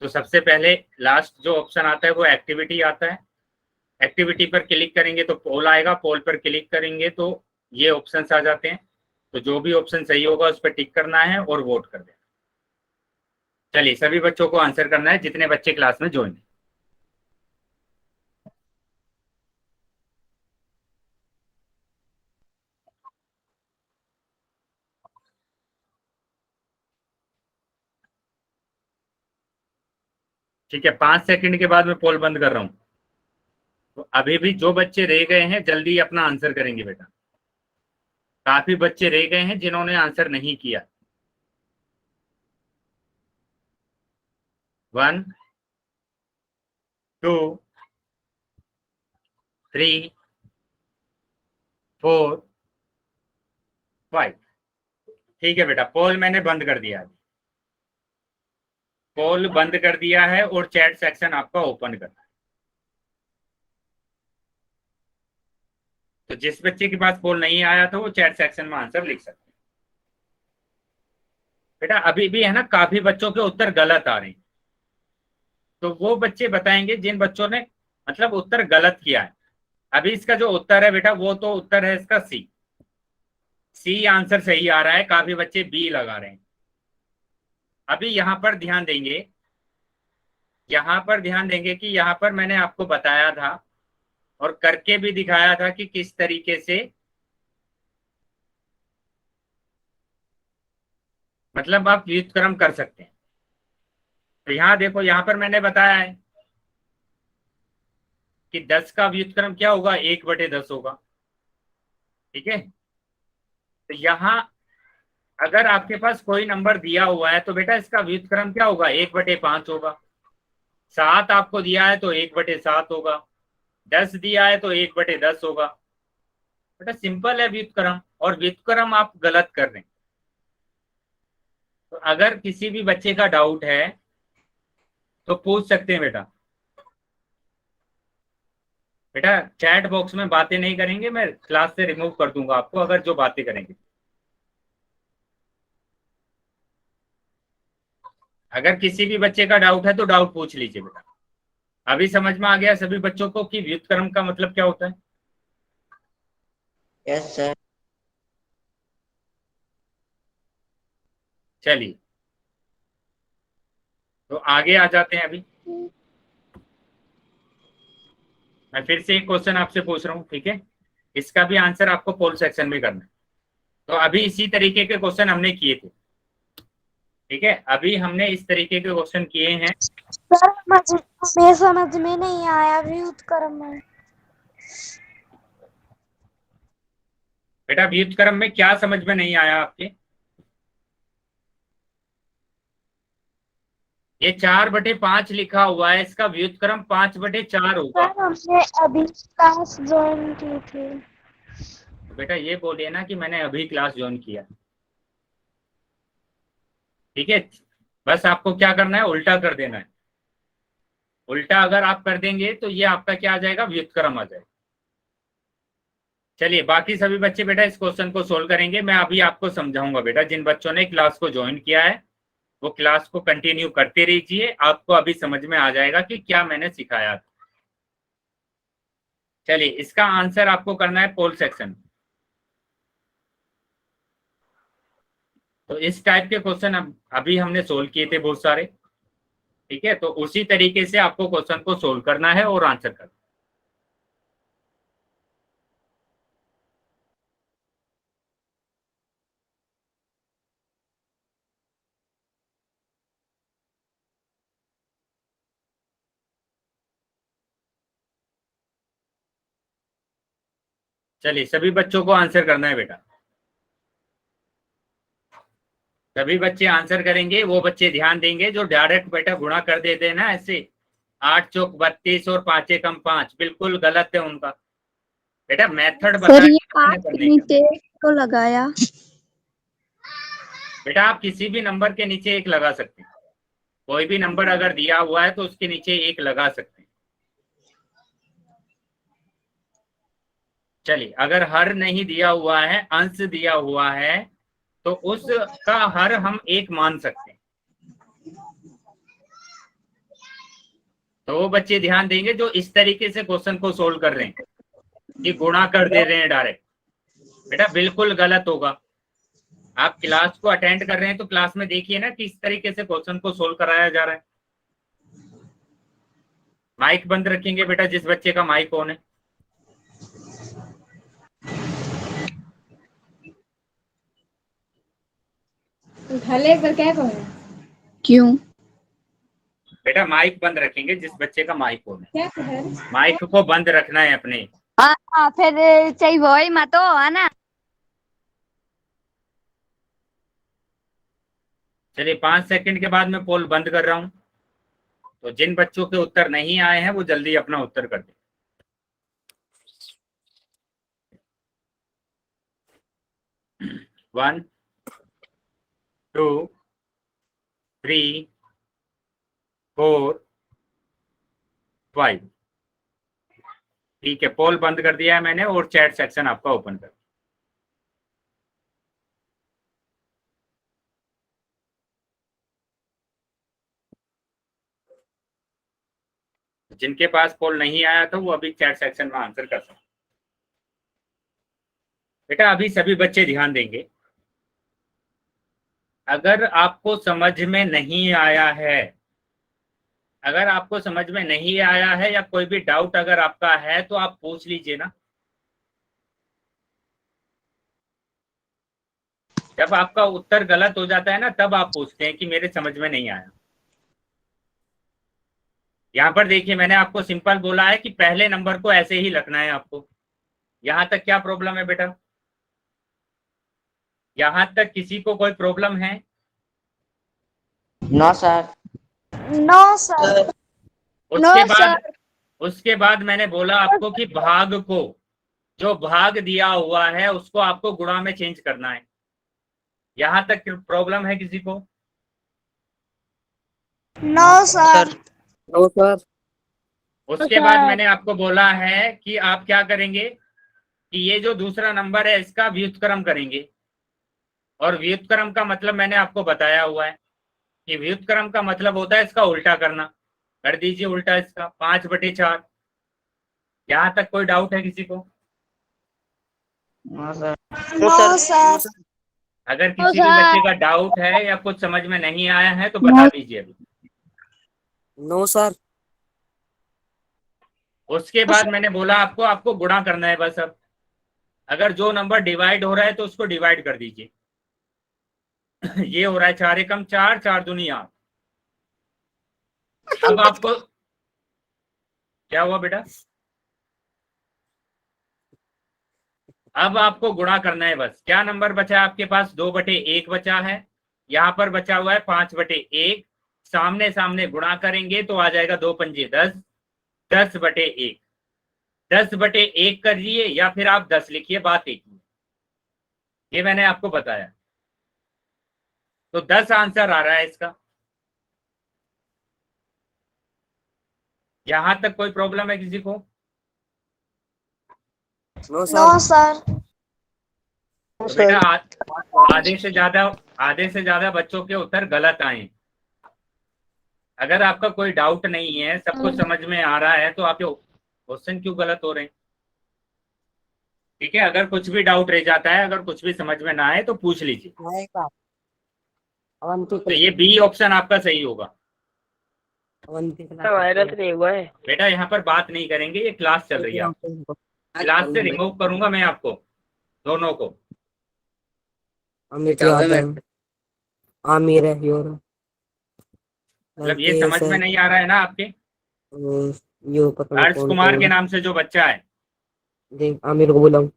तो सबसे पहले लास्ट जो ऑप्शन आता है वो एक्टिविटी आता है। एक्टिविटी पर क्लिक करेंगे तो पोल आएगा, पोल पर क्लिक करेंगे तो ये ऑप्शंस आ जाते हैं। तो जो भी ऑप्शन सही होगा उस पर टिक करना है और वोट कर देना। चलिए सभी बच्चों को आंसर करना है जितने बच्चे क्लास में ज्वाइन हैं। ठीक है, 5 सेकंड के बाद मैं पोल बंद कर रहा हूं। तो अभी भी जो बच्चे रह गए हैं जल्दी अपना आंसर करेंगे बेटा। काफी बच्चे रह गए हैं जिन्होंने आंसर नहीं किया। 1 2 3 4 5। ठीक है बेटा, पोल मैंने बंद कर दिया। पोल बंद कर दिया है और चैट सेक्शन आपका ओपन करना है। तो जिस बच्चे के पास पोल नहीं आया था वो चैट सेक्शन में आंसर लिख सकते हैं। बेटा अभी भी है ना, काफी बच्चों के उत्तर गलत आ रहे हैं, तो वो बच्चे बताएंगे जिन बच्चों ने मतलब उत्तर गलत किया है। अभी इसका जो उत्तर है बेटा वो तो उत्तर है इसका सी आंसर सही आ रहा है। काफी बच्चे बी लगा रहे हैं। अभी यहां पर ध्यान देंगे, कि यहां पर मैंने आपको बताया था और करके भी दिखाया था कि किस तरीके से मतलब आप व्युत्क्रम कर सकते हैं। तो यहां देखो, यहां पर मैंने बताया है कि 10 का व्युत्क्रम क्या होगा, 1/10 होगा। ठीक है, तो यहां अगर आपके पास कोई नंबर दिया हुआ है तो बेटा इसका व्युत्क्रम क्या होगा, 1/5 होगा। 7 आपको दिया है तो 1/7 होगा। 10 दिया है तो 1/10 होगा। बेटा सिंपल है व्युत्क्रम, और व्युत्क्रम आप गलत कर रहे हैं। तो अगर किसी भी बच्चे का डाउट है तो पूछ सकते हैं बेटा। बेटा चैट बॉक्स में बातें नहीं करेंगे, मैं क्लास से रिमूव कर दूंगा आपको अगर जो बातें करेंगे। अगर किसी भी बच्चे का डाउट है तो डाउट पूछ लीजिए बेटा। अभी समझ में आ गया सभी बच्चों को कि व्युत्क्रम का मतलब क्या होता है? Yes sir. चलिए तो आगे आ जाते हैं। अभी मैं फिर से एक क्वेश्चन आपसे पूछ रहा हूँ, ठीक है? इसका भी आंसर आपको पोल सेक्शन में करना है। तो अभी इसी तरीके के क्वेश्चन हमने किए थे, ठीक है? अभी हमने इस तरीके के क्वेश्चन किए हैं। सर हमें समझ में नहीं आया व्युत्क्रम में। बेटा व्युत्क्रम में क्या समझ में नहीं आया आपके? ये 4/5 लिखा हुआ है, इसका व्युत्क्रम 5/4 होगा। सर हमने अभी क्लास ज्वाइन की थी। तो बेटा ये बोलिए ना कि मैंने अभी क्लास ज्वाइन किया। ठीक है, बस आपको क्या करना है, उल्टा कर देना है। उल्टा अगर आप कर देंगे तो ये आपका क्या आ जाएगा, व्युत्क्रम आ जाएगा। चलिए बाकी सभी बच्चे बेटा इस क्वेश्चन को सोल्व करेंगे। मैं अभी आपको समझाऊंगा बेटा। जिन बच्चों ने क्लास को ज्वाइन किया है वो क्लास को कंटिन्यू करते रहिए, आपको अभी समझ में आ जाएगा कि क्या मैंने सिखाया था। चलिए इसका आंसर आपको करना है पोल सेक्शन। तो इस टाइप के क्वेश्चन अभी हमने सोल्व किए थे बहुत सारे, ठीक है? तो उसी तरीके से आपको क्वेश्चन को सोल्व करना है और आंसर करना है। चलिए सभी बच्चों को आंसर करना है बेटा। सभी बच्चे आंसर करेंगे। वो बच्चे ध्यान देंगे जो डायरेक्ट बेटा गुणा कर देते हैं ना ऐसे, 8 चौक 32 और 5 एकम 5, बिल्कुल गलत है उनका। बेटा मेथड सर ये बताया 8 के नीचे तो लगाया। बेटा आप किसी भी नंबर के नीचे 1 लगा सकते हैं। कोई भी नंबर अगर दिया हुआ है तो उसके नीचे 1 लगा सकते हैं। चलिए अगर हर नहीं दिया हुआ है, अंश दिया हुआ है, तो उसका हर हम 1 मान सकते हैं। तो वो बच्चे ध्यान देंगे जो इस तरीके से क्वेश्चन को सोल्व कर रहे हैं कि गुणा कर दे रहे हैं डायरेक्ट। बेटा बिल्कुल गलत होगा। आप क्लास को अटेंड कर रहे हैं तो क्लास में देखिए ना किस तरीके से क्वेश्चन को सोल्व कराया जा रहा है। माइक बंद रखेंगे बेटा जिस बच्चे का माइक ऑन है। भले पर क्या कहो क्यों? बेटा माइक बंद रखेंगे जिस बच्चे का माइक ऑन है। क्या कहे माइक को बंद रखना है अपने। हाँ फिर चाहिए वही मत तो है ना। चलिए 5 सेकंड के बाद मैं पोल बंद कर रहा हूं, तो जिन बच्चों के उत्तर नहीं आए हैं वो जल्दी अपना उत्तर कर दें। 1 2 3 4 5। ठीक है, पोल बंद कर दिया है मैंने और चैट सेक्शन आपका ओपन कर। जिनके पास पोल नहीं आया था वो अभी चैट सेक्शन में आंसर कर सकते। बेटा अभी सभी बच्चे ध्यान देंगे, अगर आपको समझ में नहीं आया है, अगर आपको समझ में नहीं आया है या कोई भी डाउट अगर आपका है तो आप पूछ लीजिए ना। जब आपका उत्तर गलत हो जाता है ना तब आप पूछते हैं कि मेरे समझ में नहीं आया। यहाँ पर देखिए मैंने आपको सिंपल बोला है कि पहले नंबर को ऐसे ही रखना है आपको। यहाँ तक क्या प्रॉब्लम है बेटा? यहाँ तक किसी को कोई प्रॉब्लम है? No sir. No sir. उसके बाद मैंने बोला आपको कि भाग को, जो भाग दिया हुआ है उसको आपको गुणा में चेंज करना है। यहाँ तक प्रॉब्लम है किसी को? No sir. No sir. उसके बाद मैंने आपको बोला है कि आप क्या करेंगे कि ये जो दूसरा नंबर है इसका व्युत्क्रम करेंगे। और व्युत्क्रम का मतलब मैंने आपको बताया हुआ है कि व्युत्क्रम का मतलब होता है इसका उल्टा करना। कर दीजिए उल्टा इसका 5/4। यहाँ तक कोई डाउट है किसी को? No sir. No sir. अगर किसी भी बच्चे का डाउट है या कुछ समझ में नहीं आया है तो बता दीजिए अभी। No sir. उसके बाद मैंने बोला आपको गुणा करना है बस। अब अगर जो नंबर डिवाइड हो रहा है तो उसको डिवाइड कर दीजिए। ये हो रहा है 4 एकम 4, 4 दूनी 8। अब आपको क्या हुआ बेटा? अब आपको गुणा करना है बस। क्या नंबर बचा है आपके पास? 2/1 बचा है। यहाँ पर बचा हुआ है 5/1। सामने सामने गुणा करेंगे तो आ जाएगा 2 पंजे 10, 10/1। 10/1 करिए या फिर आप 10 लिखिए, बात एक ही। ये मैंने आपको बताया। तो 10 आंसर आ रहा है इसका। यहां तक कोई प्रॉब्लम है किसी को? No sir. तो बेटा आधे से ज्यादा बच्चों के उत्तर गलत आए। अगर आपका कोई डाउट नहीं है, सब कुछ समझ में आ रहा है, तो आपके क्वेश्चन क्यों गलत हो रहे हैं? ठीक है, अगर कुछ भी डाउट रह जाता है, अगर कुछ भी समझ में ना आए तो पूछ लीजिए। तो ये बी ऑप्शन आपका सही होगा। वायरस नहीं हुआ है बेटा यहाँ पर बात नहीं करेंगे, ये क्लास चल रही है। क्लास से रिमूव करूंगा मैं आपको दोनों को। आमिर है मतलब ये समझ में नहीं आ रहा है ना आपके? हर्ष कुमार के नाम से जो बच्चा है, आमिर को बुलाओ।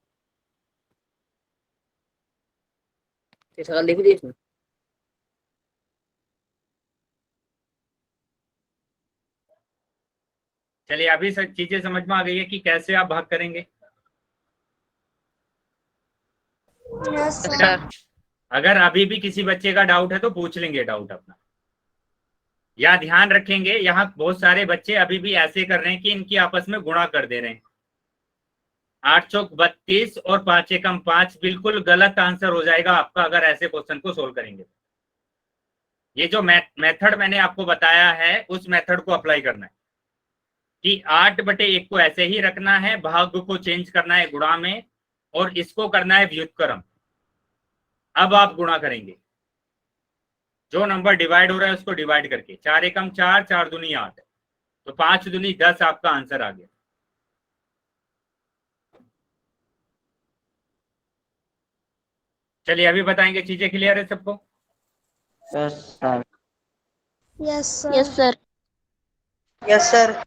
लिख दी। चलिए अभी सब चीजें समझ में आ गई है कि कैसे आप भाग करेंगे। यस बेटा सर। अगर अभी भी किसी बच्चे का डाउट है तो पूछ लेंगे डाउट अपना। या ध्यान रखेंगे, यहाँ बहुत सारे बच्चे अभी भी ऐसे कर रहे हैं कि इनकी आपस में गुणा कर दे रहे हैं। 8 चौक 32 और 5 एकम 5 बिल्कुल गलत आंसर हो जाएगा आपका अगर ऐसे क्वेश्चन को सोल्व करेंगे। ये जो मेथड मैंने आपको बताया है उस मेथड को अप्लाई करना है कि 8/1 को ऐसे ही रखना है, भाग को चेंज करना है गुणा में, और इसको करना है व्युत्क्रम। अब आप गुणा करेंगे, जो नंबर डिवाइड हो रहा है उसको डिवाइड करके। 4 एकम 4, 4 दूनी 8, तो 5 दूनी 10 आपका आंसर आ गया। चलिए अभी बताएंगे, चीजें क्लियर है सबको? Yes sir. Yes sir.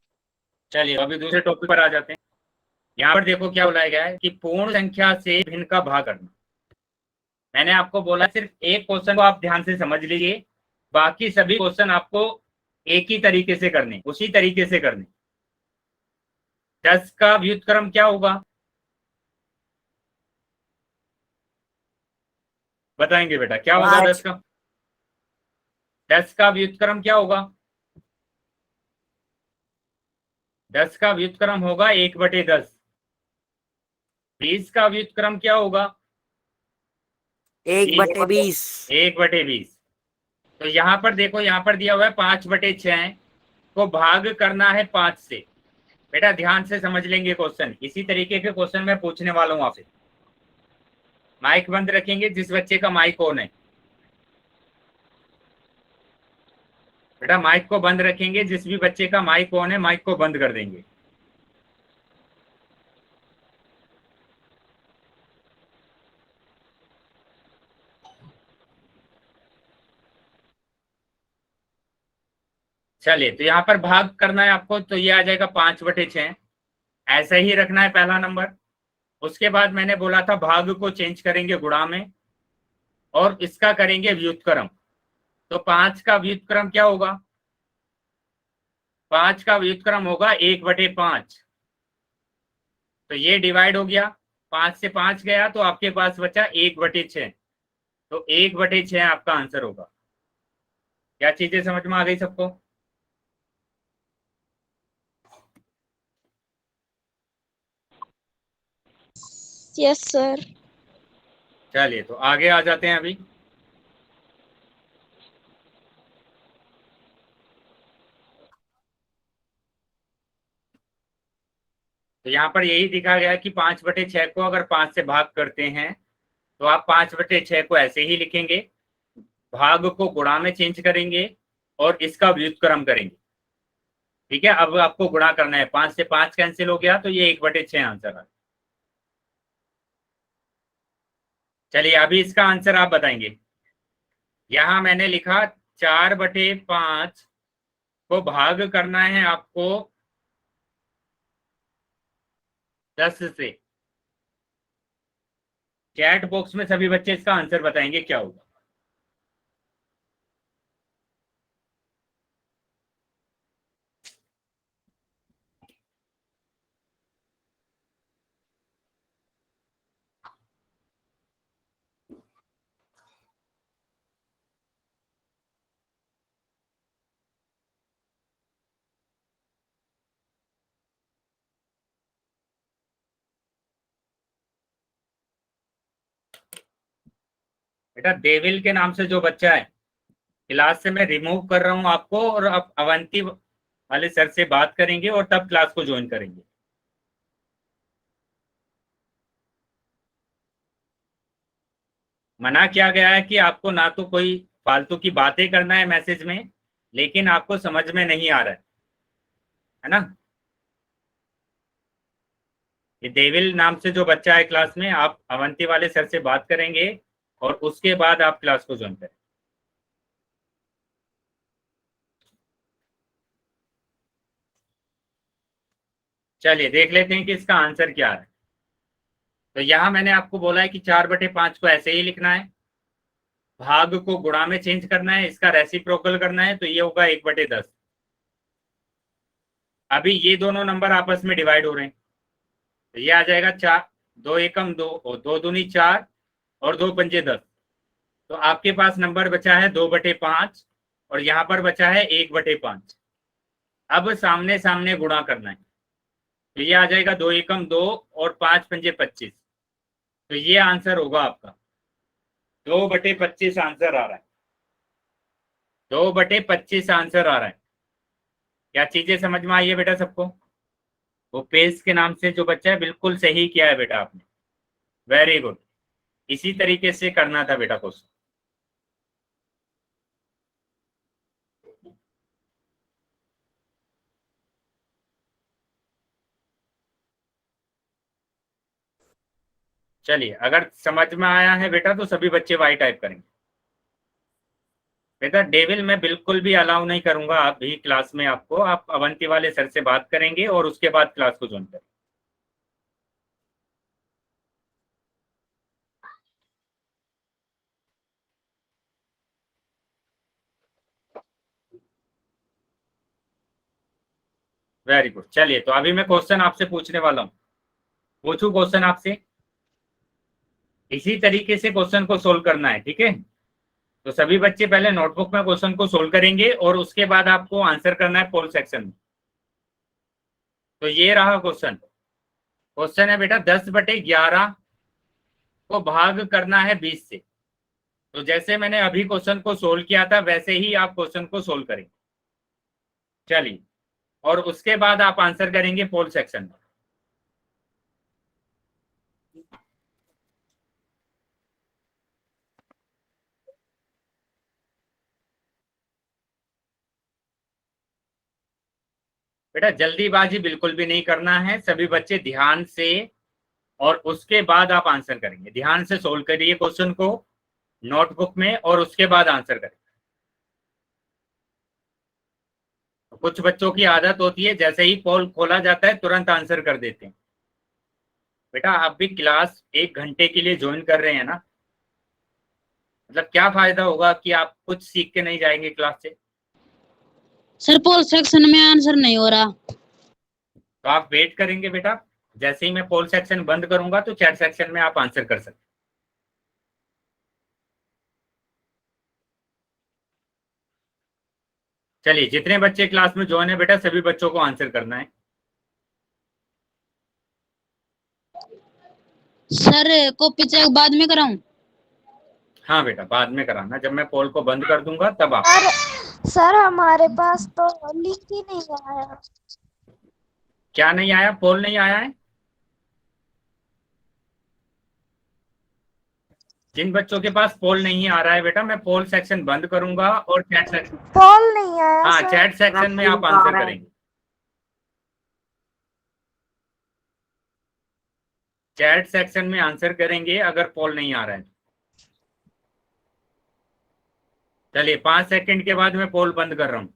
चलिए अभी दूसरे टॉपिक पर आ जाते हैं। यहाँ पर देखो क्या बोला गया है कि पूर्ण संख्या से भिन्न का भाग करना। मैंने आपको बोला सिर्फ एक क्वेश्चन को आप ध्यान से समझ लीजिए, बाकी सभी क्वेश्चन आपको एक ही तरीके से करने, उसी तरीके से करने। 10 का व्युत्क्रम क्या होगा बताएंगे बेटा, क्या होगा 10 का? 10 का व्युत्क्रम क्या होगा? 10 का व्युत्क्रम होगा 1/10। 20 का व्युत्क्रम क्या होगा? 1/20। 1/20। तो यहाँ पर देखो, यहाँ पर दिया हुआ है 5/6 को भाग करना है 5 से। बेटा ध्यान से समझ लेंगे क्वेश्चन, इसी तरीके के क्वेश्चन मैं पूछने वाला हूँ आपसे। माइक बंद रखेंगे जिस बच्चे का माइक ऑन है, बेटा माइक को बंद रखेंगे। जिस भी बच्चे का माइक ऑन है माइक को बंद कर देंगे। चलिए तो यहाँ पर भाग करना है आपको, तो ये आ जाएगा 5/6। ऐसा ही रखना है पहला नंबर। उसके बाद मैंने बोला था भाग को चेंज करेंगे गुणा में, और इसका करेंगे व्युत्क्रम। तो 5 का व्युत्क्रम क्या होगा? 5 का व्युत्क्रम होगा 1/5। तो ये डिवाइड हो गया, 5 से 5 गया तो आपके पास बचा 1/6। तो 1/6 आपका आंसर होगा। क्या चीजें समझ में आ गई सबको? Yes sir. चलिए तो आगे आ जाते हैं अभी। तो यहाँ पर यही दिखा गया कि 5/6 को अगर 5 से भाग करते हैं तो आप 5/6 को ऐसे ही लिखेंगे, भाग को गुणा में चेंज करेंगे और इसका व्युत्क्रम करेंगे। ठीक है, अब आपको गुणा करना है, 5 से 5 कैंसिल हो गया तो ये 1/6 आंसर आ। चलिए अभी इसका आंसर आप बताएंगे। यहां मैंने लिखा 4/5 को भाग करना है आपको 10 से। चैट बॉक्स में सभी बच्चे इसका आंसर बताएंगे क्या होगा। बेटा देविल के नाम से जो बच्चा है, क्लास से मैं रिमूव कर रहा हूं आपको, और आप अवंती वाले सर से बात करेंगे और तब क्लास को ज्वाइन करेंगे। मना किया गया है कि आपको ना तो कोई फालतू की बातें करना है मैसेज में, लेकिन आपको समझ में नहीं आ रहा है ना। ये देविल नाम से जो बच्चा है क्लास में, आप अवंती वाले सर से बात करेंगे और उसके बाद आप क्लास को ज्वाइन करें। चलिए देख लेते हैं कि इसका आंसर क्या है। तो यहां मैंने आपको बोला है कि 4/5 को ऐसे ही लिखना है, भाग को गुणा में चेंज करना है, इसका रेसिप्रोकल करना है, तो ये होगा 1/10। अभी ये दोनों नंबर आपस में डिवाइड हो रहे हैं, तो ये आ जाएगा 4, 2 एकम 2 और 2 दूनी 4 और 2 पंजे 10। तो आपके पास नंबर बचा है 2/5 और यहाँ पर बचा है 1/5। अब सामने सामने गुणा करना है, तो ये आ जाएगा 2 एकम 2 और 5 पंजे 25। तो ये आंसर होगा आपका 2/25 आंसर आ रहा है। 2/25 आंसर आ रहा है। क्या चीजें समझ में आई है बेटा सबको? वो पेज के नाम से जो बच्चा है, बिल्कुल सही किया है बेटा आपने, वेरी गुड। इसी तरीके से करना था बेटा क्वेश्चन। चलिए, अगर समझ में आया है बेटा तो सभी बच्चे वाई टाइप करेंगे। बेटा डेविल मैं बिल्कुल भी अलाउ नहीं करूंगा आप भी क्लास में, आपको आप अवंती वाले सर से बात करेंगे और उसके बाद क्लास को ज्वाइन करेंगे। Very good. चलिए, तो अभी मैं क्वेश्चन आपसे पूछने वाला हूँ। पूछूं क्वेश्चन आपसे? इसी तरीके से क्वेश्चन को सोल्व करना है, ठीक है? तो सभी बच्चे पहले नोटबुक में क्वेश्चन को सोल्व करेंगे और उसके बाद आपको आंसर करना है पोल सेक्शन में। तो ये रहा क्वेश्चन। क्वेश्चन है बेटा 10/11 को भाग करना है 20 से। तो जैसे मैंने अभी क्वेश्चन को सोल्व किया था वैसे ही आप क्वेश्चन को सोल्व करेंगे। चलिए, और उसके बाद आप आंसर करेंगे पोल सेक्शन में। बेटा जल्दीबाजी बिल्कुल भी नहीं करना है, सभी बच्चे ध्यान से, और उसके बाद आप आंसर करेंगे। ध्यान से सोल्व करिए क्वेश्चन को नोटबुक में और उसके बाद आंसर करें। कुछ बच्चों की आदत होती है जैसे ही पोल खोला जाता है तुरंत आंसर कर देते हैं। बेटा आप भी क्लास 1 घंटे के लिए ज्वाइन कर रहे हैं ना, मतलब क्या फायदा होगा कि आप कुछ सीख के नहीं जाएंगे क्लास से? सर पोल सेक्शन में आंसर नहीं हो रहा। तो आप वेट करेंगे बेटा, जैसे ही मैं पोल सेक्शन बंद करूंगा तो चैट सेक्शन में आप आंसर कर सकते। चलिए, जितने बच्चे क्लास में ज्वाइन है बेटा सभी बच्चों को आंसर करना है। सर कॉपी चेक बाद में कराऊं? हाँ बेटा, बाद में कराना, जब मैं पोल को बंद कर दूंगा तब आप। सर हमारे पास तो लिंक ही नहीं आया। क्या नहीं आया? पोल नहीं आया है? जिन बच्चों के पास पोल नहीं आ रहा है बेटा, मैं पोल सेक्शन बंद करूंगा और चैट सेक्शन, पोल नहीं आया हाँ सर। चैट सेक्शन में आप आंसर करेंगे। चैट सेक्शन में आंसर करेंगे अगर पोल नहीं आ रहा है। चलिए, 5 सेकंड के बाद मैं पोल बंद कर रहा हूं।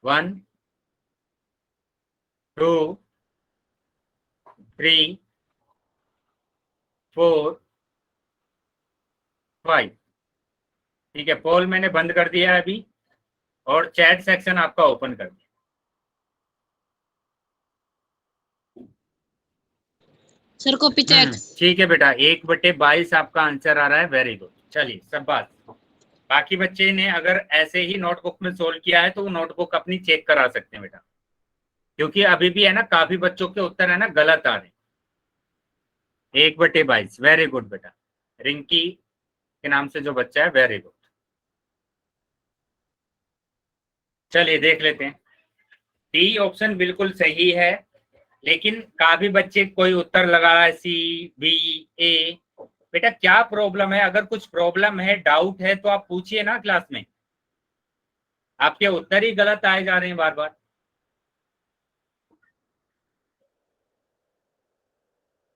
1 2 3 4 5। ठीक है, पोल मैंने बंद कर दिया है अभी, और चैट सेक्शन आपका ओपन कर दिया। Sir copy check. ठीक है बेटा, 1/22 आपका आंसर आ रहा है। Very good. चलिए, सब बात। बाकी बच्चे ने अगर ऐसे ही नोटबुक में सोल्व किया है तो वो नोटबुक अपनी चेक करा सकते हैं बेटा, क्योंकि अभी भी है ना काफी बच्चों के उत्तर है ना गलत आ रहे हैं। 1/22। वेरी गुड बेटा, रिंकी के नाम से जो बच्चा है, वेरी गुड। चलिए देख लेते हैं। डी ऑप्शन बिल्कुल सही है, लेकिन काफी बच्चे कोई उत्तर लगा रहा है सी बी ए। बेटा क्या प्रॉब्लम है? अगर कुछ प्रॉब्लम है, डाउट है, तो आप पूछिए ना क्लास में। आपके उत्तर ही गलत आए जा रहे हैं बार बार।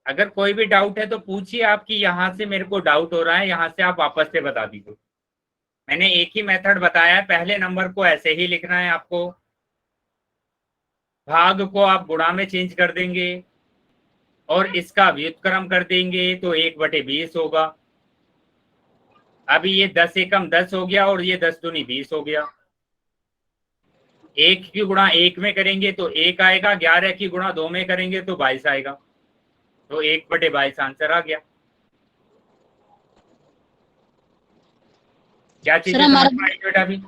अगर कोई भी डाउट है तो पूछिए आप कि यहाँ से मेरे को डाउट हो रहा है, यहाँ से आप वापस से बता दीजिए। मैंने एक ही मेथड बताया है, पहले नंबर को ऐसे ही लिखना है आपको, भाग को आप गुणा में चेंज कर देंगे और इसका व्युत्क्रम कर देंगे तो 1/20 होगा। अभी ये 10 एकम 10 हो गया और ये 10 दूनी 20 हो गया। 1 की गुणा 1 में करेंगे तो 1 आएगा, 11 की गुणा 2 में करेंगे तो 22 आएगा। तो 1/22 आंसर आ गया। क्या चीजें समझ में आई बेटा? अभी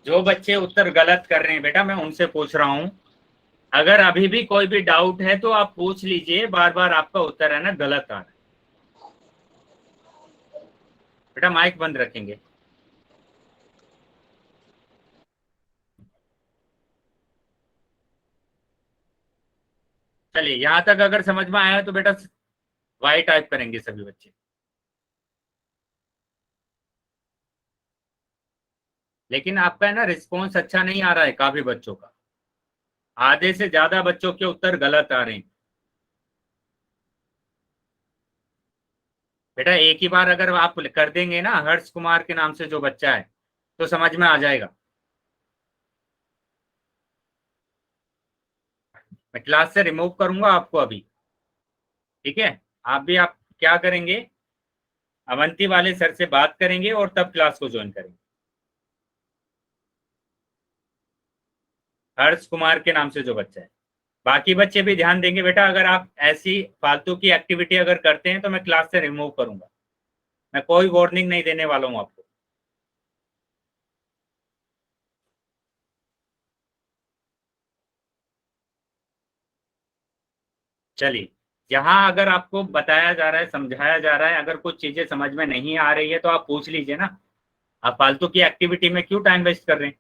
जो बच्चे उत्तर गलत कर रहे हैं बेटा, मैं उनसे पूछ रहा हूं, अगर अभी भी कोई भी डाउट है तो आप पूछ लीजिए, बार बार आपका उत्तर है ना गलत आ रहा है। बेटा माइक बंद रखेंगे। चलिए यहाँ तक अगर समझ में आया तो बेटा वाई टाइप करेंगे सभी बच्चे। लेकिन आपका है ना रिस्पॉन्स अच्छा नहीं आ रहा है काफी बच्चों का, आधे से ज्यादा बच्चों के उत्तर गलत आ रहे हैं। बेटा एक ही बार अगर आप कर देंगे ना, हर्ष कुमार के नाम से जो बच्चा है, तो समझ में आ जाएगा। मैं क्लास से रिमूव करूंगा आपको अभी, ठीक है। आप क्या करेंगे, अवंती वाले सर से बात करेंगे और तब क्लास को ज्वाइन करेंगे। हर्ष कुमार के नाम से जो बच्चा है, बाकी बच्चे भी ध्यान देंगे बेटा। अगर आप ऐसी फालतू की एक्टिविटी अगर करते हैं तो मैं क्लास से रिमूव करूंगा। मैं कोई वार्निंग नहीं देने वाला हूं आपको। चलिए, यहाँ अगर आपको बताया जा रहा है, समझाया जा रहा है, अगर कुछ चीजें समझ में नहीं आ रही है तो आप पूछ लीजिए ना। आप फालतू की एक्टिविटी में क्यों टाइम वेस्ट कर रहे हैं।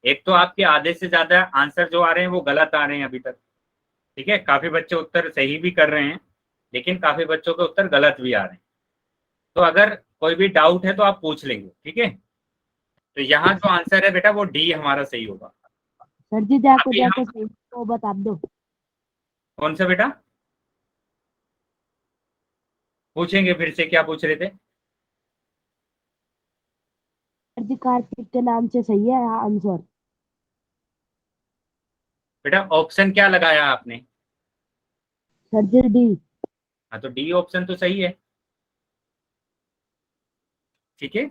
एक तो आपके आधे से ज्यादा आंसर जो आ रहे हैं वो गलत आ रहे हैं अभी तक, ठीक है। काफी बच्चे उत्तर सही भी कर रहे हैं, लेकिन काफी बच्चों के उत्तर गलत भी आ रहे हैं। तो अगर कोई भी डाउट है तो आप पूछ लेंगे, ठीक है। तो यहाँ जो आंसर है बेटा वो डी हमारा सही होगा। सर जी जाको अभी हम जाको सही तो बता दो। कौन सा बेटा पूछेंगे फिर से, क्या पूछ रहे थे। सर जी कार्तिक के नाम से सही है आंसर। बेटा ऑप्शन क्या लगाया आपने। Sir G D. हाँ तो डी ऑप्शन तो सही है, ठीक है।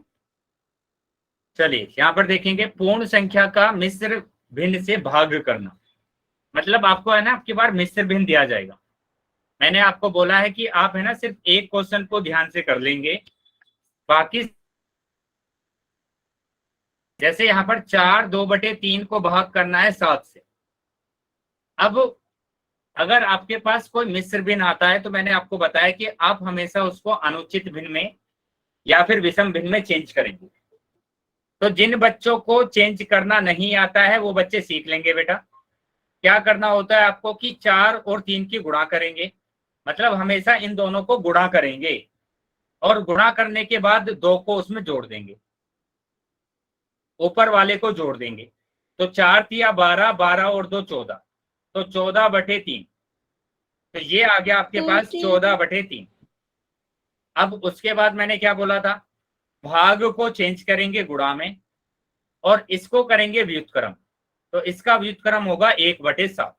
चलिए यहाँ पर देखेंगे, पूर्ण संख्या का मिश्र भिन्न से भाग करना। मतलब आपको है ना आपकी बार मिश्र भिन्न दिया जाएगा। मैंने आपको बोला है कि आप है ना सिर्फ एक क्वेश्चन को ध्यान से कर लेंगे, बाकी जैसे यहाँ पर 4/2/3 को भाग करना है 7 से। अब अगर आपके पास कोई मिश्र भिन्न आता है तो मैंने आपको बताया कि आप हमेशा उसको अनुचित भिन्न में या फिर विषम भिन्न में चेंज करेंगे। तो जिन बच्चों को चेंज करना नहीं आता है वो बच्चे सीख लेंगे बेटा। क्या करना होता है आपको कि 4 और 3 की गुणा करेंगे, मतलब हमेशा इन दोनों को गुणा करेंगे और गुणा करने के बाद 2 को उसमें जोड़ देंगे, ऊपर वाले को जोड़ देंगे। तो 4 तिया 12, 12 और 2 14, तो 14/3। तो ये आ गया आपके पास 14/3। अब उसके बाद मैंने क्या बोला था, भाग को चेंज करेंगे गुणा में और इसको करेंगे व्युत्क्रम। तो इसका व्युत्क्रम होगा 1/7।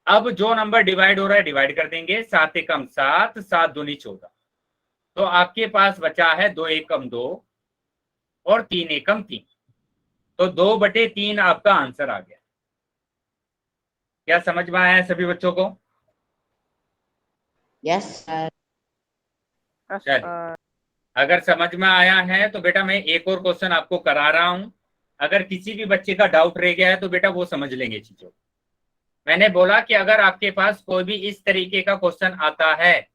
अब जो नंबर डिवाइड हो रहा है डिवाइड कर देंगे, 7 एकम 7, 7 दूनी 14। तो आपके पास बचा है 2 एकम 2 और 3 एकम 3। तो 2/3 आपका आंसर आ गया। क्या समझ में आया है सभी बच्चों को। Yes sir. चलिए, अगर समझ में आया है तो बेटा मैं एक और क्वेश्चन आपको करा रहा हूं। अगर किसी भी बच्चे का डाउट रह गया है तो बेटा वो समझ लेंगे चीजों। मैंने बोला कि अगर आपके पास कोई भी इस तरीके का क्वेश्चन आता है,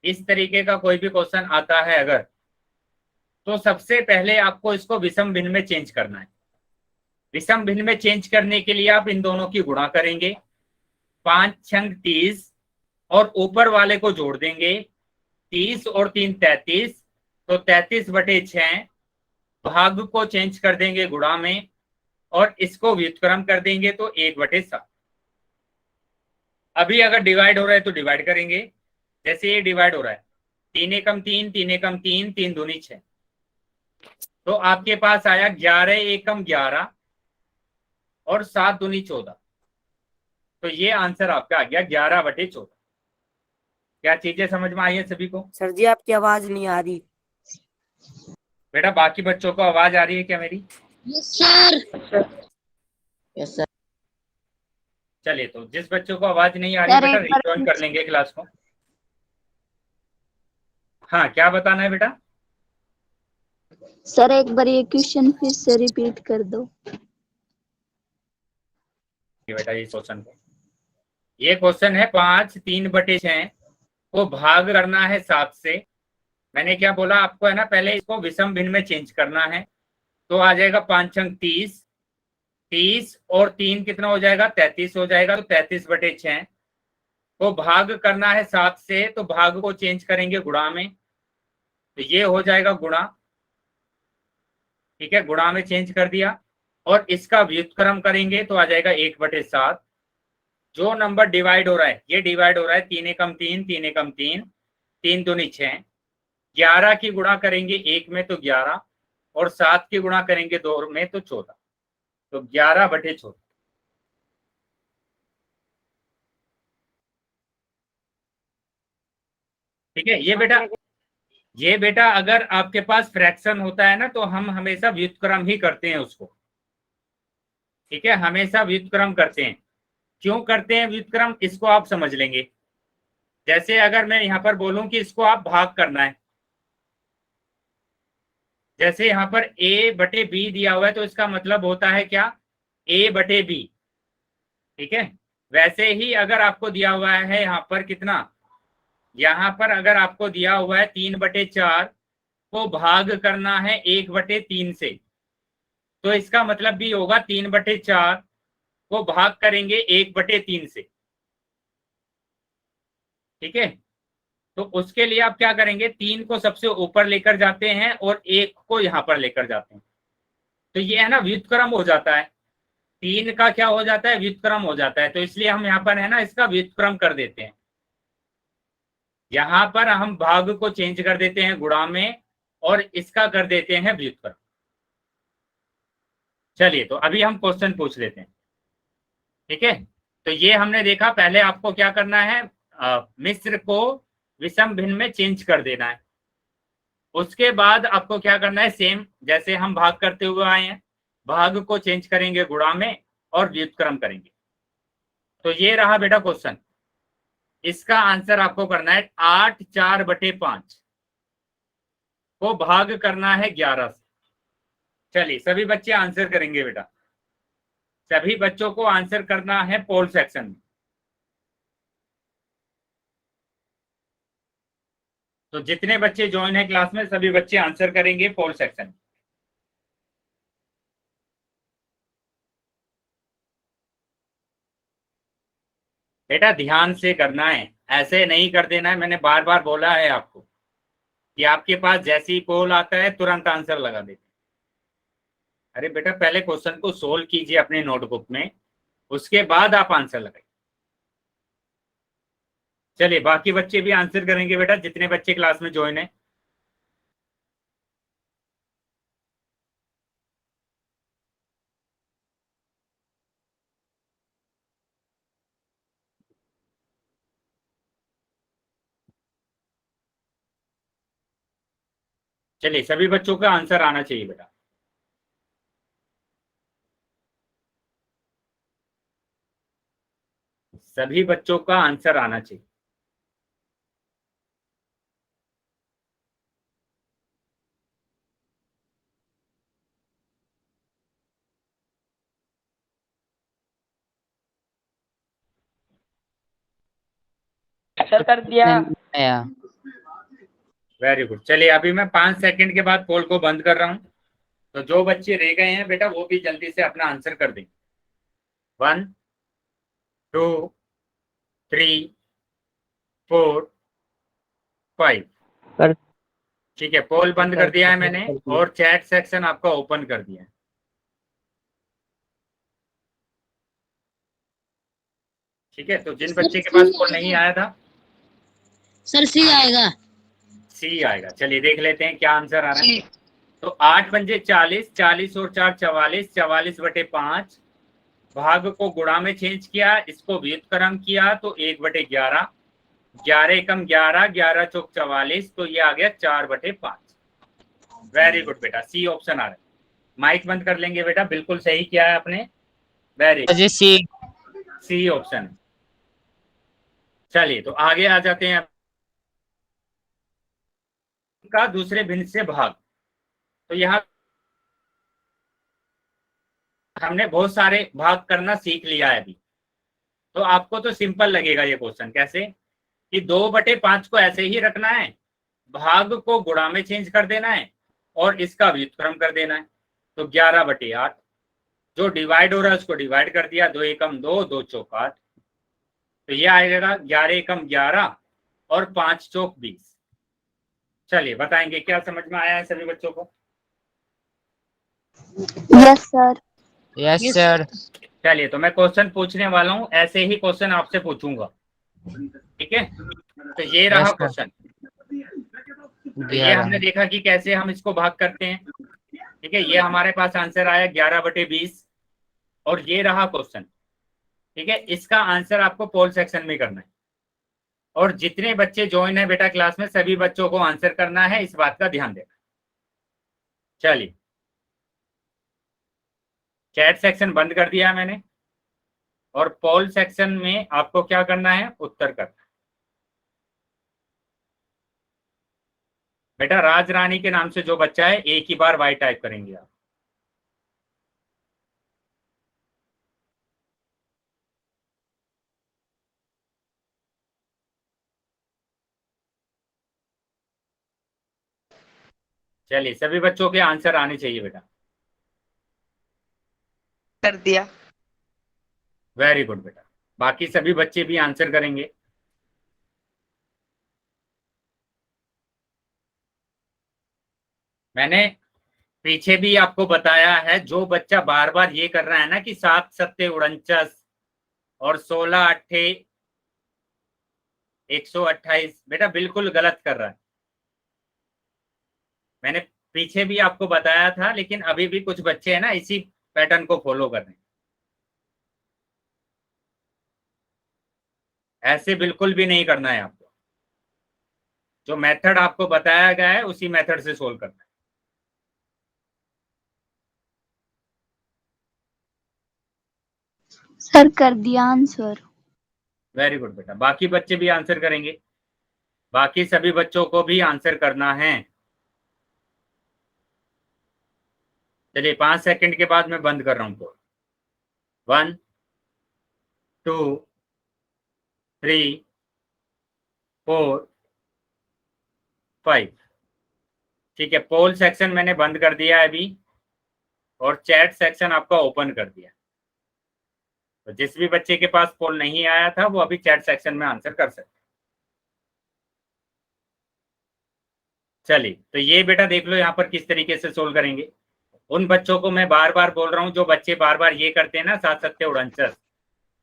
इस तरीके का कोई भी क्वेश्चन आता है अगर, तो सबसे पहले आपको इसको विषम भिन्न में चेंज करना है। विषम भिन्न में चेंज करने के लिए आप इन दोनों की गुणा करेंगे, 5 छंग 30 और ऊपर वाले को जोड़ देंगे, 30 और 3 33। तो 33/6 भाग को चेंज कर देंगे गुणा में और इसको व्युत्क्रम कर देंगे तो 1/7। अभी अगर डिवाइड हो रहा है तो डिवाइड करेंगे, जैसे ये डिवाइड हो रहा है 3 एकम 3, 3 एकम 3, 3 दूनी 6। तो आपके पास आया 11 एकम 11 और 7 दूनी 14। तो ये आंसर आपका आ गया 11/14। क्या चीजें समझ में आई है सभी को। सर जी आपकी आवाज नहीं आ रही। बेटा बाकी बच्चों को आवाज आ रही है क्या मेरी। Yes sir. Yes sir. चलिए, तो जिस बच्चों को आवाज नहीं आ रही बेटा रिजॉइन कर लेंगे क्लास को। हाँ क्या बताना है बेटा। सर एक बार ये क्वेश्चन फिर से रिपीट कर दो। बेटा ये क्वेश्चन है 5 3/6 को भाग करना है 7 से। मैंने क्या बोला आपको है ना, पहले इसको विषम भिन्न में चेंज करना है। तो आ जाएगा 5 छंग 30 30 और 3 कितना हो जाएगा, 33 हो जाएगा। तो 33/6 को भाग करना है 7 से, तो भाग को चेंज करेंगे गुणा में, तो ये हो जाएगा गुणा। ठीक है, गुणा में चेंज कर दिया, और इसका व्युत्क्रम करेंगे तो आ जाएगा 1/7। जो नंबर डिवाइड हो रहा है ये डिवाइड हो रहा है 3 एकम 3, 3 एकम 3, 3 दूनी 6। 11 की गुणा करेंगे 1 में तो 11, और 7 की गुणा करेंगे 2 में तो 14। तो 11/14। ठीक है, ये बेटा अगर आपके पास फ्रैक्शन होता है ना, तो हम हमेशा व्युत्क्रम ही करते हैं उसको। ठीक है, हमेशा व्युत्क्रम करते हैं। क्यों करते हैं व्युत्क्रम, इसको आप समझ लेंगे। जैसे अगर मैं यहाँ पर बोलूं कि इसको आप भाग करना है, जैसे यहाँ पर A/B दिया हुआ है, तो इसका मतलब होता है क्या, A/B। ठीक है, वैसे ही अगर आपको दिया हुआ है यहाँ पर कितना, यहाँ पर अगर आपको दिया हुआ है 3/4 को भाग करना है 1/3 से, तो इसका मतलब भी होगा 3/4 को भाग करेंगे 1/3 से। ठीक है, तो उसके लिए आप क्या करेंगे, 3 को सबसे ऊपर लेकर जाते हैं और 1 को यहां पर लेकर जाते हैं, तो ये है ना व्युत्क्रम हो जाता है। 3 का क्या हो जाता है, व्युत्क्रम हो जाता है। तो इसलिए हम यहाँ पर है ना इसका व्युत्क्रम कर देते हैं। यहां पर हम भाग को चेंज कर देते हैं गुणा में, और इसका कर देते हैं व्युत्क्रम। चलिए, तो अभी हम क्वेश्चन पूछ लेते हैं। ठीक है, तो ये हमने देखा, पहले आपको क्या करना है, मिश्र को विषम भिन्न में चेंज कर देना है। उसके बाद आपको क्या करना है, सेम जैसे हम भाग करते हुए आए हैं, भाग को चेंज करेंगे गुणा में और व्युत्क्रम करेंगे। तो ये रहा बेटा क्वेश्चन। इसका आंसर आपको करना है 8 4/5 को भाग करना है 11 से। चलिए, सभी बच्चे आंसर करेंगे बेटा, सभी बच्चों को आंसर करना है पोल सेक्शन में। तो जितने बच्चे ज्वाइन है क्लास में, सभी बच्चे आंसर करेंगे पोल सेक्शन। बेटा ध्यान से करना है, ऐसे नहीं कर देना है। मैंने बार बार बोला है आपको कि आपके पास जैसे ही पोल आता है तुरंत आंसर लगा देते। अरे बेटा, पहले क्वेश्चन को सोल्व कीजिए अपने नोटबुक में, उसके बाद आप आंसर लगाइए। चलिए, बाकी बच्चे भी आंसर करेंगे बेटा, जितने बच्चे क्लास में ज्वाइन है। चलिए, सभी बच्चों का आंसर आना चाहिए बेटा। सभी बच्चों का आंसर आना चाहिए। सर कर दिया। Very good. चलिए, अभी मैं 5 सेकंड के बाद पोल को बंद कर रहा हूं, तो जो बच्चे रह गए हैं बेटा वो भी जल्दी से अपना आंसर कर देंगे। 1 2 3 4 5। ठीक है, पोल बंद कर दिया है मैंने, और चैट सेक्शन आपका ओपन कर दिया है। ठीक है, तो जिन बच्चे के पास पोल नहीं आया था, सर सी आएगा। सी आएगा। चलिए देख लेते हैं क्या आंसर आ रहा है। तो 8 पंजे 40, 40 और 4 44, 44/5। भाग को गुणा में चेंज किया, इसको व्युत्क्रम किया तो 1/11, 11 एकम 11, 11 चौक 44, तो ये आ गया 4/5। वेरी गुड बेटा, सी ऑप्शन आ रहा है। माइक बंद कर लेंगे बेटा, बिल्कुल सही किया है आपने, वेरी गुड, सी ऑप्शन। चलिए, तो आगे आ जाते हैं का दूसरे भिन्न से भाग। तो यहाँ हमने बहुत सारे भाग करना सीख लिया है अभी, तो आपको तो सिंपल लगेगा ये क्वेश्चन। कैसे कि 2/5 को ऐसे ही रखना है, भाग को गुणा में चेंज कर देना है और इसका व्युत्क्रम कर देना है, तो 11/8। जो डिवाइड हो रहा है उसको डिवाइड कर दिया, 2 एकम 2, 2 चौक 8, तो ये आएगा 11 एकम 11 और 5 चौक 20। चलिए बताएंगे क्या समझ में आया है सभी बच्चों को? Yes sir. Yes sir. चलिए तो मैं क्वेश्चन पूछने वाला हूँ, ऐसे ही क्वेश्चन आपसे पूछूंगा, ठीक है? तो ये रहा क्वेश्चन। तो ये हमने देखा कि कैसे हम इसको भाग करते हैं, ठीक है? ये हमारे पास आंसर आया 11/20 और ये रहा क्वेश्चन, ठीक है? इसका आंसर आपको पोल सेक्शन में करना है और जितने बच्चे ज्वाइन है बेटा क्लास में सभी बच्चों को आंसर करना है, इस बात का ध्यान देना। चलिए चैट सेक्शन बंद कर दिया मैंने और पोल सेक्शन में आपको क्या करना है, उत्तर करना है। बेटा राज रानी के नाम से जो बच्चा है एक ही बार वाई टाइप करेंगे आप। चलिए सभी बच्चों के आंसर आने चाहिए बेटा। कर दिया। वेरी गुड बेटा, बाकी सभी बच्चे भी आंसर करेंगे। मैंने पीछे भी आपको बताया है, जो बच्चा बार बार ये कर रहा है ना कि 7 सत्ते 49 और 16 अट्ठे 128, बेटा बिल्कुल गलत कर रहा है। मैंने पीछे भी आपको बताया था, लेकिन अभी भी कुछ बच्चे हैं ना इसी पैटर्न को फॉलो कर रहे हैं। ऐसे बिल्कुल भी नहीं करना है आपको, जो मेथड आपको बताया गया है उसी मेथड से सोल्व करना है। सर कर दिया आंसर। वेरी गुड बेटा, बाकी बच्चे भी आंसर करेंगे, बाकी सभी बच्चों को भी आंसर करना है। चलिए 5 सेकंड के बाद मैं बंद कर रहा हूं। 1 2 3 4 5, ठीक है? पोल सेक्शन मैंने बंद कर दिया है अभी और चैट सेक्शन आपका ओपन कर दिया। तो जिस भी बच्चे के पास पोल नहीं आया था वो अभी चैट सेक्शन में आंसर कर सकते। चलिए तो ये बेटा देख लो यहाँ पर किस तरीके से सोल्व करेंगे। उन बच्चों को मैं बार बार बोल रहा हूँ जो बच्चे बार बार ये करते हैं ना 7 सत्ते 49,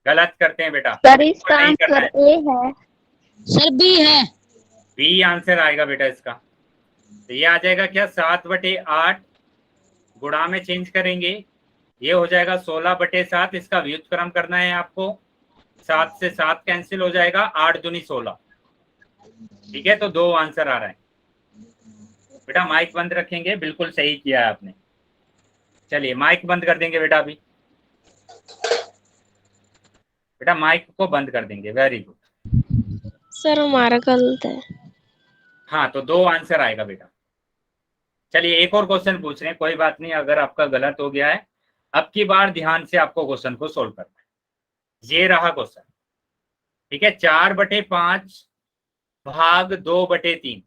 गलत करते हैं बेटा। सर इसका आंसर ए है। सर बी है। बी आंसर आएगा बेटा इसका। तो ये आ जाएगा क्या, 7/8 गुणा में चेंज करेंगे, ये हो जाएगा 16/7। इसका व्युत्क्रम करना है आपको, 7 से 7 कैंसिल हो जाएगा, 8 दूनी 16, ठीक है? तो 2 आंसर आ रहा है बेटा। माइक बंद रखेंगे, बिल्कुल सही किया है आपने। चलिए माइक बंद कर देंगे बेटा अभी, बेटा माइक को बंद कर देंगे। वेरी गुड सर हमारा गलत है। हाँ तो 2 आंसर आएगा बेटा। चलिए एक और क्वेश्चन पूछ रहे हैं, कोई बात नहीं अगर आपका गलत हो गया है, अब की बार ध्यान से आपको क्वेश्चन को सोल्व करना है। ये रहा क्वेश्चन, ठीक है? 4/5 भाग 2/3।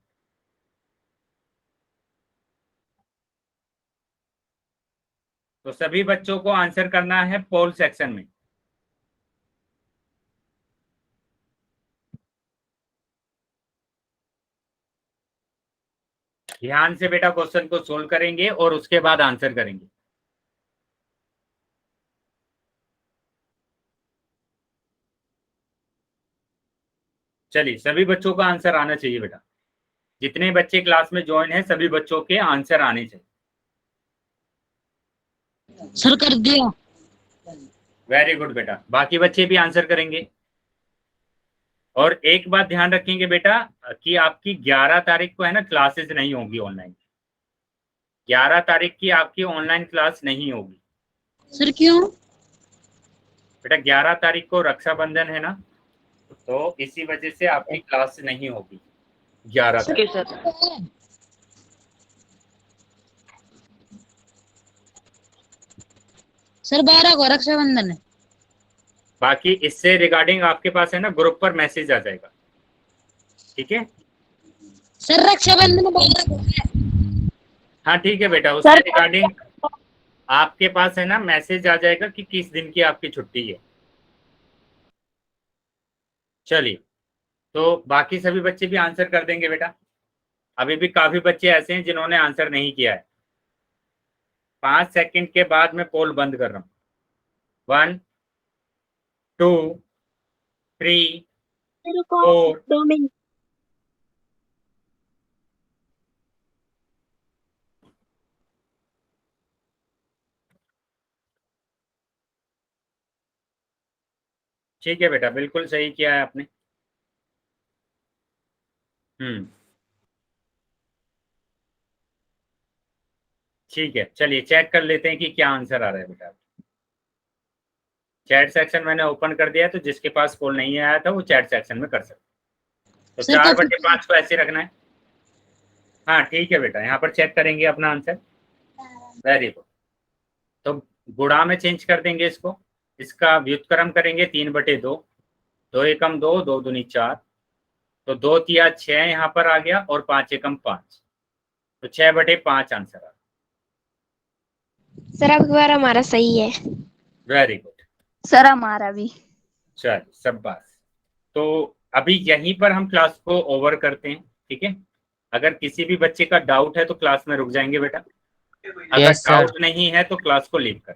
तो सभी बच्चों को आंसर करना है पोल सेक्शन में। ध्यान से बेटा क्वेश्चन को सोल्व करेंगे और उसके बाद आंसर करेंगे। चलिए सभी बच्चों का आंसर आना चाहिए बेटा। जितने बच्चे क्लास में ज्वाइन है सभी बच्चों के आंसर आने चाहिए। सर कर दिया। वेरी गुड बेटा, बाकी बच्चे भी आंसर करेंगे। और एक बात ध्यान रखेंगे बेटा कि आपकी 11 तारीख को है ना क्लासेस नहीं होगी ऑनलाइन। 11 तारीख की आपकी ऑनलाइन क्लास नहीं होगी। सर क्यों? बेटा 11 तारीख को रक्षाबंधन है ना, तो इसी वजह से आपकी क्लास नहीं होगी 11 तारीख। सर 12 को रक्षाबंधन है। बाकी इससे रिगार्डिंग आपके पास है ना ग्रुप पर मैसेज आ जाएगा, ठीक है? सर रक्षाबंधन 12 को है। हाँ ठीक है बेटा, उससे रिगार्डिंग आपके पास है ना मैसेज आ जाएगा कि किस दिन की आपकी छुट्टी है। चलिए, तो बाकी सभी बच्चे भी आंसर कर देंगे बेटा। अभी भी काफी बच्चे ऐसे हैं जिन्होंने आंसर नहीं किया है। 5 सेकंड के बाद मैं पोल बंद कर रहा हूँ। 1 2 3 4 2 मिनट। ठीक है बेटा, बिल्कुल सही किया है आपने। ठीक है, चलिए चेक कर लेते हैं कि क्या आंसर आ रहा है बेटा। चैट सेक्शन मैंने ओपन कर दिया, तो जिसके पास पोल नहीं आया था वो चैट सेक्शन में कर सकते। तो सर, 4/5 को ऐसे रखना है। हाँ ठीक है बेटा, यहाँ पर चेक करेंगे अपना आंसर। Very good. तो गुणा में चेंज कर देंगे इसको, इसका व्युत्क्रम करेंगे 3/2। 2 एकम 2, 2 दूनी 4, तो 2 तिया 6 यहाँ पर आ गया, और 5 एकम 5, तो 6/5 आंसर आ। सर अब बार हमारा सही है। वेरी गुड सर हमारा भी। चल सब बात। तो अभी यहीं पर हम क्लास को ओवर करते हैं, ठीक है। अगर किसी भी बच्चे का डाउट है तो क्लास में रुक जाएंगे बेटा। अगर डाउट नहीं है तो क्लास को लीव कर।